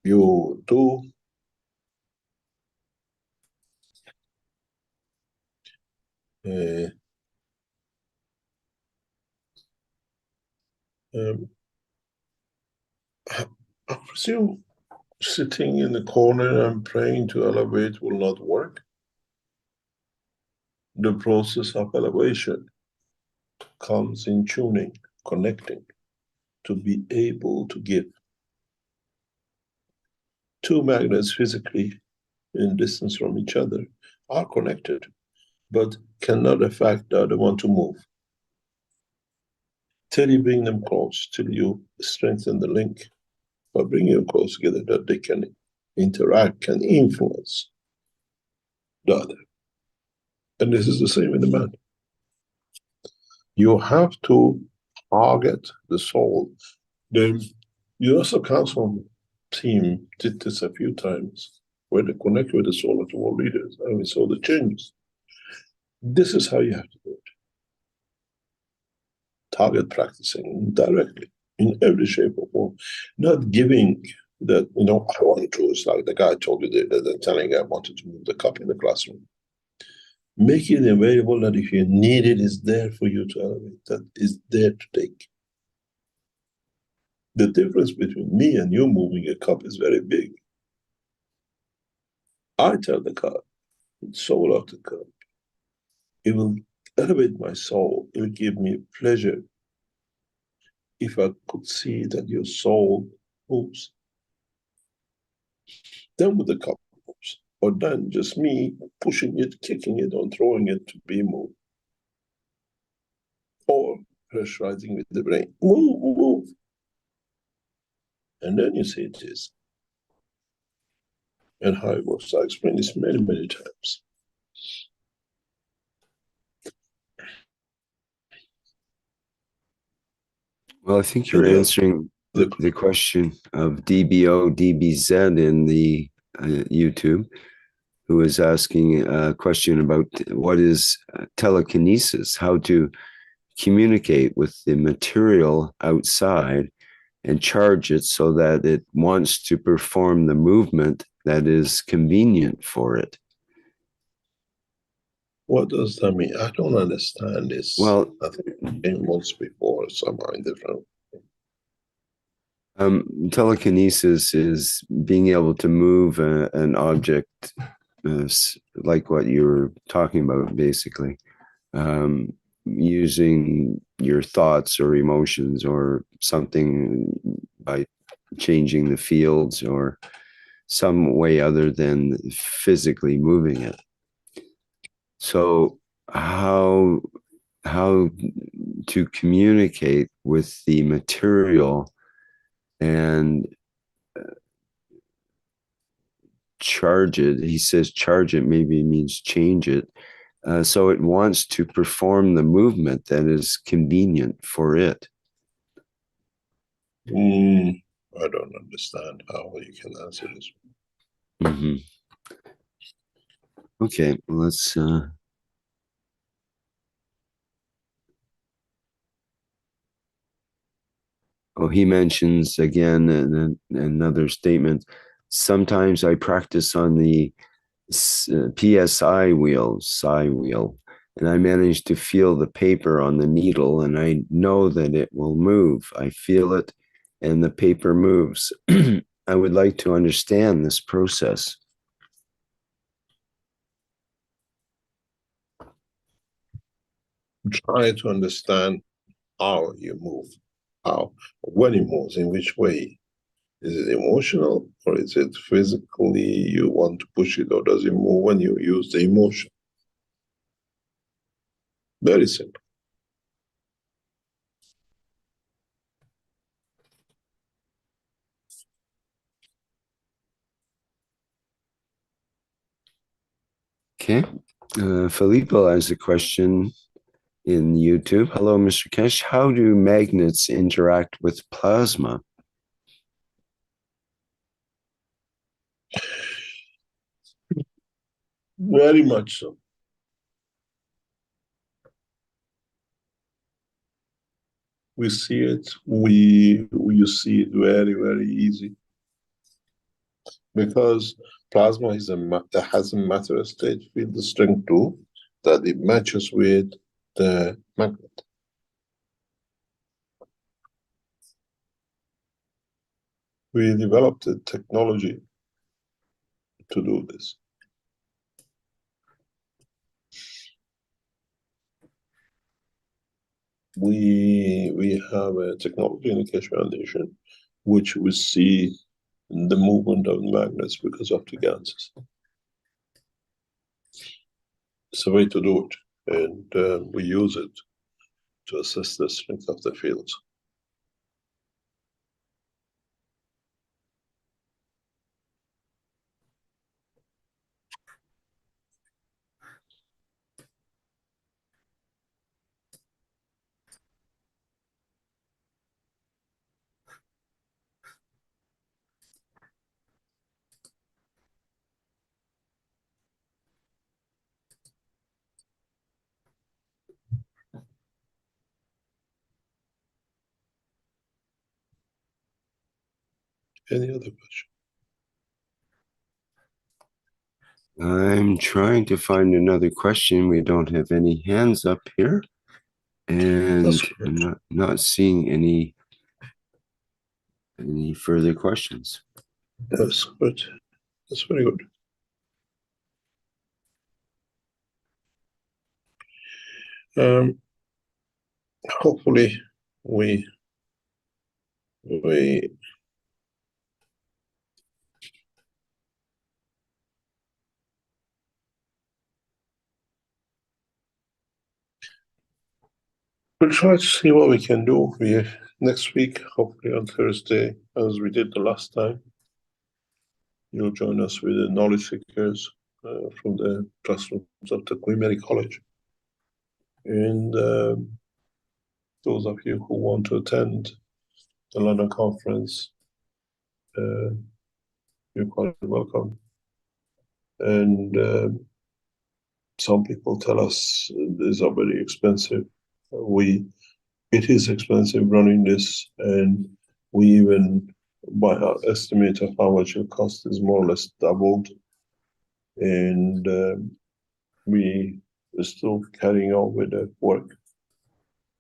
You do I presume sitting in the corner and praying to elevate will not work. The process of elevation comes in tuning, connecting, to be able to give. Two magnets physically in distance from each other are connected, but cannot affect the other one to move. Till you bring them close, till you strengthen the link, by bringing them close together, that they can interact, can influence the other. And this is the same with the man. You have to target the soul. The Universal Council team did this a few times, where they connect with the soul of the world leaders, and we saw the changes. This is how you have to do it. Target practicing directly, in every shape or form. Not giving that, I want to, it's like the guy told you the telling I wanted to move the cup in the classroom. Make it available that if you need it, it's there for you to elevate, that is there to take. The difference between me and you moving a cup is very big. I tell the cup, the soul of the cup, it will elevate my soul, it will give me pleasure if I could see that your soul moves. Then with the cup moves, or then just me pushing it, kicking it, or throwing it to be moved. Or pressurizing with the brain, move, move. And then you see it is. And how it works. I explained this many, many times. Well, I think you're answering the question of DBO, DBZ in the YouTube, who is asking a question about what is telekinesis, how to communicate with the material outside and charge it so that it wants to perform the movement that is convenient for it. What does that mean? I don't understand this. Well, I think it came once before, somehow in different. Telekinesis is being able to move an object, like what you're talking about, basically, using your thoughts or emotions or something by changing the fields or some way other than physically moving it. So how to communicate with the material and charge it. He says charge it maybe means change it. So it wants to perform the movement that is convenient for it. I don't understand how you can answer this. Mm-hmm. Okay, let's he mentions again in another statement, sometimes I practice on the PSI wheel, psi wheel, and I manage to feel the paper on the needle, and I know that it will move. I feel it, and the paper moves. I would like to understand this process. Try to understand how you move, how, when it moves, in which way. Is it emotional, or is it physically you want to push it, or does it move when you use the emotion? Very simple. Okay. Filippo has a question in YouTube. Hello, Mr. Keshe. How do magnets interact with plasma? Very much so. We see it, you see it very, very easy. Because plasma is has a matter state field strength too, that it matches with the magnet. We developed a technology to do this. We have a technology in the Keshe Foundation which we see the movement of magnets because of the ganses. It's a way to do it, and we use it to assess the strength of the fields. Any other question? I'm trying to find another question. We don't have any hands up here, and I'm not seeing any further questions. That's good. That's very good. Hopefully we we'll try to see what we can do. Next week, hopefully on Thursday, as we did the last time, you'll join us with the knowledge seekers from the classrooms of the Queen Mary College. And those of you who want to attend the London conference, you're quite welcome. And some people tell us these are very expensive. It is expensive running this, and we even, by our estimate of how much it costs, is more or less doubled. And we are still carrying on with the work.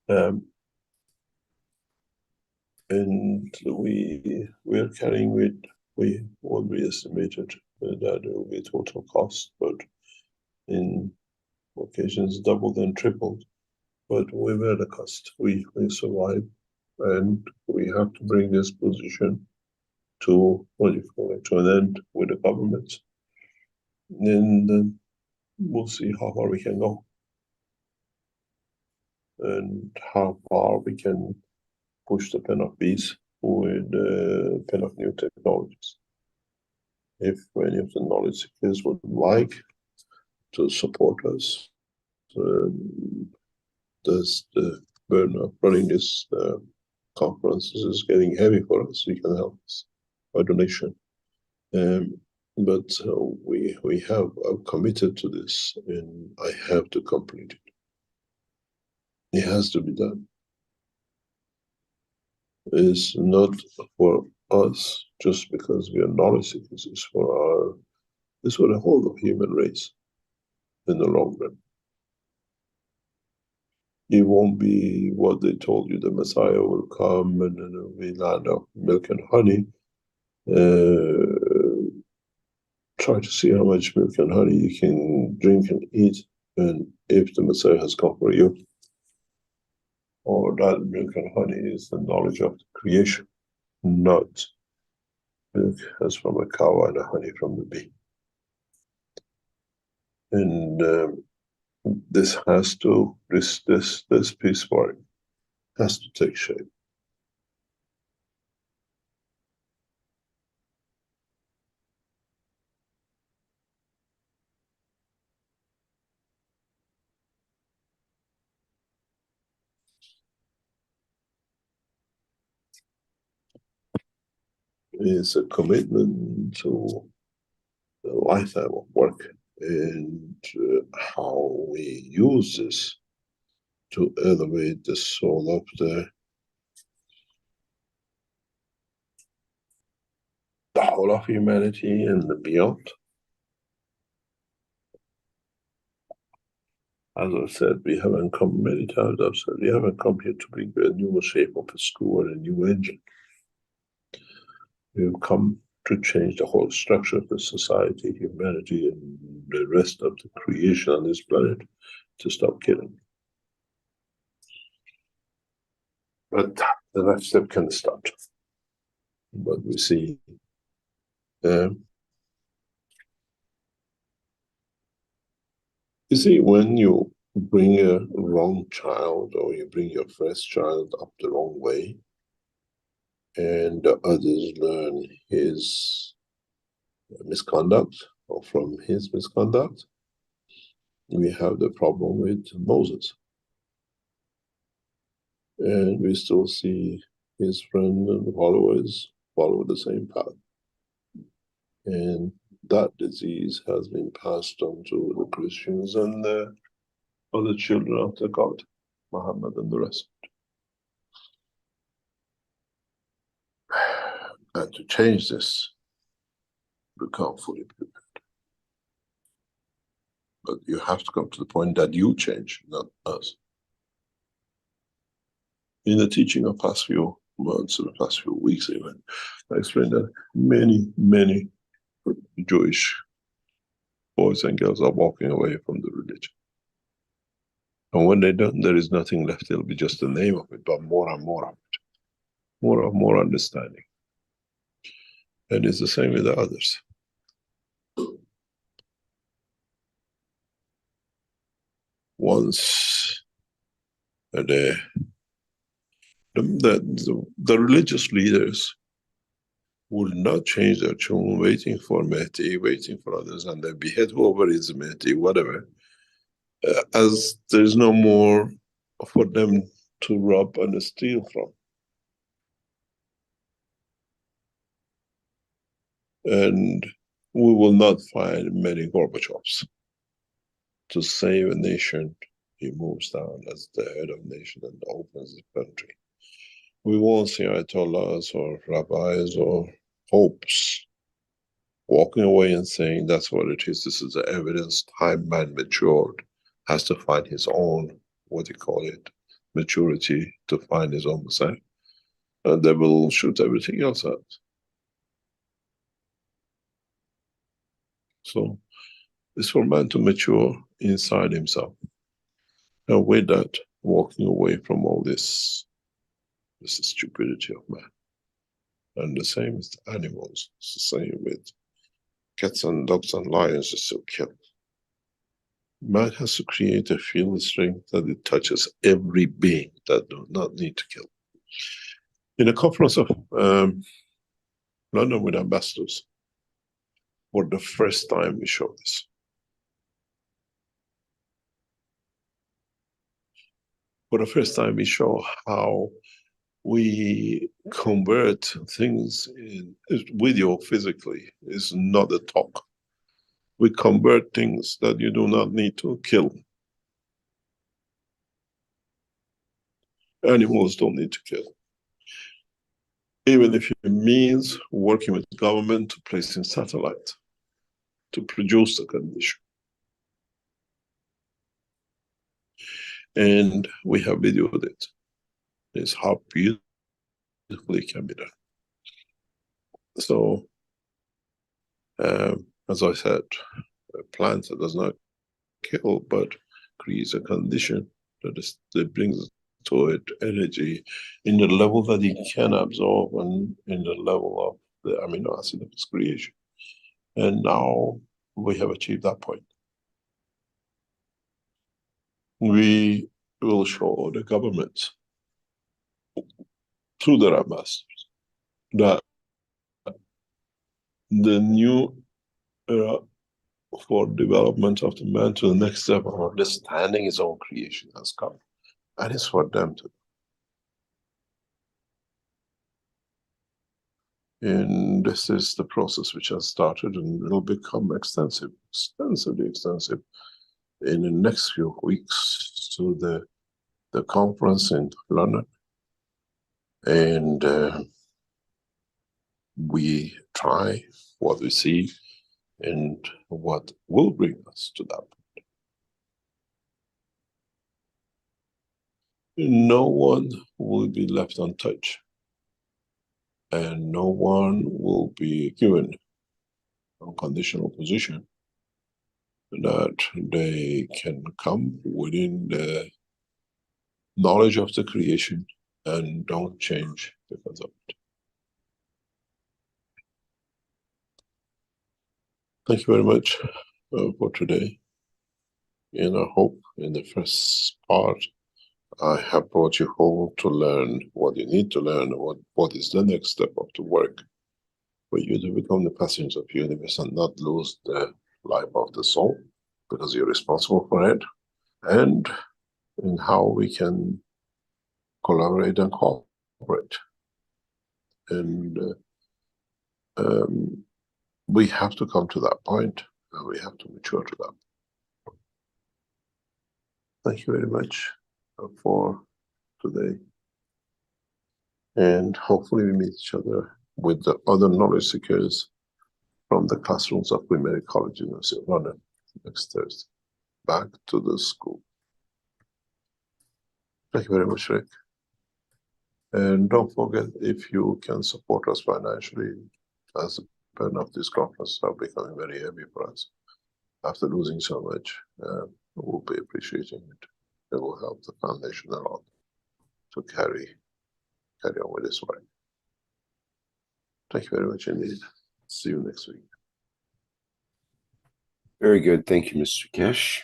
And we are carrying with what we estimated that it will be total cost, but in occasions doubled and tripled. But we bear the cost. We survive, and we have to bring this position to to an end with the government. And then we'll see how far we can go, and how far we can push the pen of peace with the pen of new technologies. If any of the knowledge seekers would like to support us, the burden of running this conference is getting heavy for us. You can help us by donation. But we have committed to this, and I have to complete it. It has to be done. It's not for us just because we are knowledge seekers. It's for the whole of human race in the long run. It won't be what they told you, the Messiah will come and then it will be land of milk and honey. Try to see how much milk and honey you can drink and eat, and if the Messiah has come for you, or that milk and honey is the knowledge of the creation, not milk as from a cow and honey from the bee. And this peace work has to take shape. It's a commitment to a lifetime of work, and how we use this to elevate the soul of the whole of humanity and beyond. As I've said, we haven't come many times. I've said we haven't come here to bring a new shape of a screw or a new engine. We've come to change the whole structure of the society, humanity, and the rest of the creation on this planet to stop killing. But the next step can start. But we see You see, when you bring a wrong child or you bring your first child up the wrong way, and the others learn his misconduct or from his misconduct, we have the problem with Moses. And we still see his friends and followers follow the same path. And that disease has been passed on to the Christians and the other children of the God, Muhammad and the rest. And to change this, become fully prepared. But you have to come to the point that you change, not us. In the teaching of past few months or the past few weeks even, I explained that many Jewish boys and girls are walking away from the religion. And when they don't, there is nothing left. It'll be just the name of it, but more and more of it. More understanding. And it's the same with the others. Once the religious leaders will not change their tune, waiting for Mehdi, waiting for others, and they behead whoever is Mehdi, whatever, as there's no more for them to rob and steal from. And we will not find many Gorbachevs. To save a nation, he moves down as the head of nation and opens the country. We won't see Ayatollahs or rabbis or popes walking away and saying that's what it is, this is the evidence, time man matured, has to find his own, what do you call it, maturity to find his own Messiah. And they will shoot everything else out. So it's for man to mature inside himself. And with that, walking away from all this stupidity of man. And the same with animals. It's the same with cats and dogs and lions, just still kill. Man has to create a field strength that it touches every being that do not need to kill. In a conference of London with ambassadors, for the first time we showed this. For the first time we show how we convert things in video physically. Is not a talk. We convert things that you do not need to kill. Animals don't need to kill. Even if it means working with government to place in satellite to produce the condition. And we have videoed it. It's how beautifully it can be done. So, as I said, a plant that does not kill but creates a condition that brings to it energy in the level that it can absorb and in the level of the amino acid of its creation. And now we have achieved that point. We will show the governments through their ambassadors that the new era for development of the man to the next step of understanding his own creation has come. And it's for them to. And this is the process which has started, and it'll become extensively extensive in the next few weeks to the conference in London. And we try what we see and what will bring us to that point. No one will be left untouched, and no one will be given a unconditional position that they can come within the knowledge of the creation and don't change because of it. Thank you very much for today. hope in the first part, I have brought you home to learn what you need to learn, what is the next step of the work for you to become the passengers of the universe and not lose the life of the soul, because you're responsible for it, and in how we can collaborate and cooperate. And we have to come to that point, and we have to mature to that. Thank you very much for today. And hopefully we meet each other with the other knowledge seekers from the classrooms of Queen Mary College, University of London next Thursday. Back to the school. Thank you very much, Rick. And don't forget, if you can support us financially, as the burden of this conference are becoming very heavy for us, after losing so much, we'll be appreciating it. It will help the foundation a lot to carry on with this work. Thank you very much indeed. See you next week. Very good. Thank you, Mr. Keshe.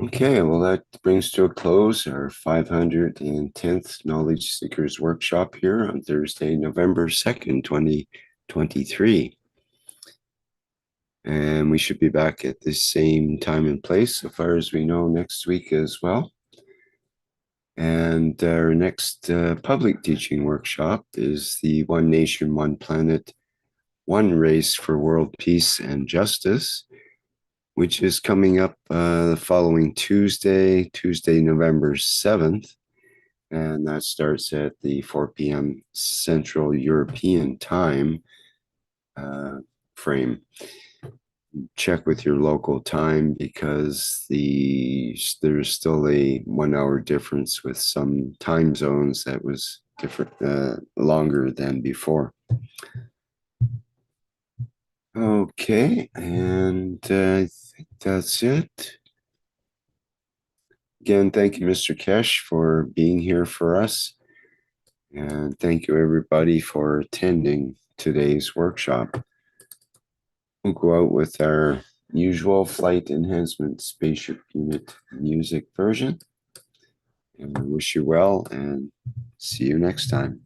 Okay, well, that brings to a close our 510th Knowledge Seekers Workshop here on Thursday, November 2nd, 2023. And we should be back at the same time and place, so far as we know, next week as well. And our next public teaching workshop is the One Nation, One Planet, One Race for World Peace and Justice, which is coming up the following Tuesday, November 7th. And that starts at the 4 p.m. Central European Time frame. Check with your local time, because there's still a 1 hour difference with some time zones that was different, longer than before. Okay, and I think that's it. Again, thank you, Mr. Keshe, for being here for us. And thank you, everybody, for attending today's workshop. We'll go out with our usual Flight Enhancement Spaceship Unit music version. And we wish you well, and see you next time.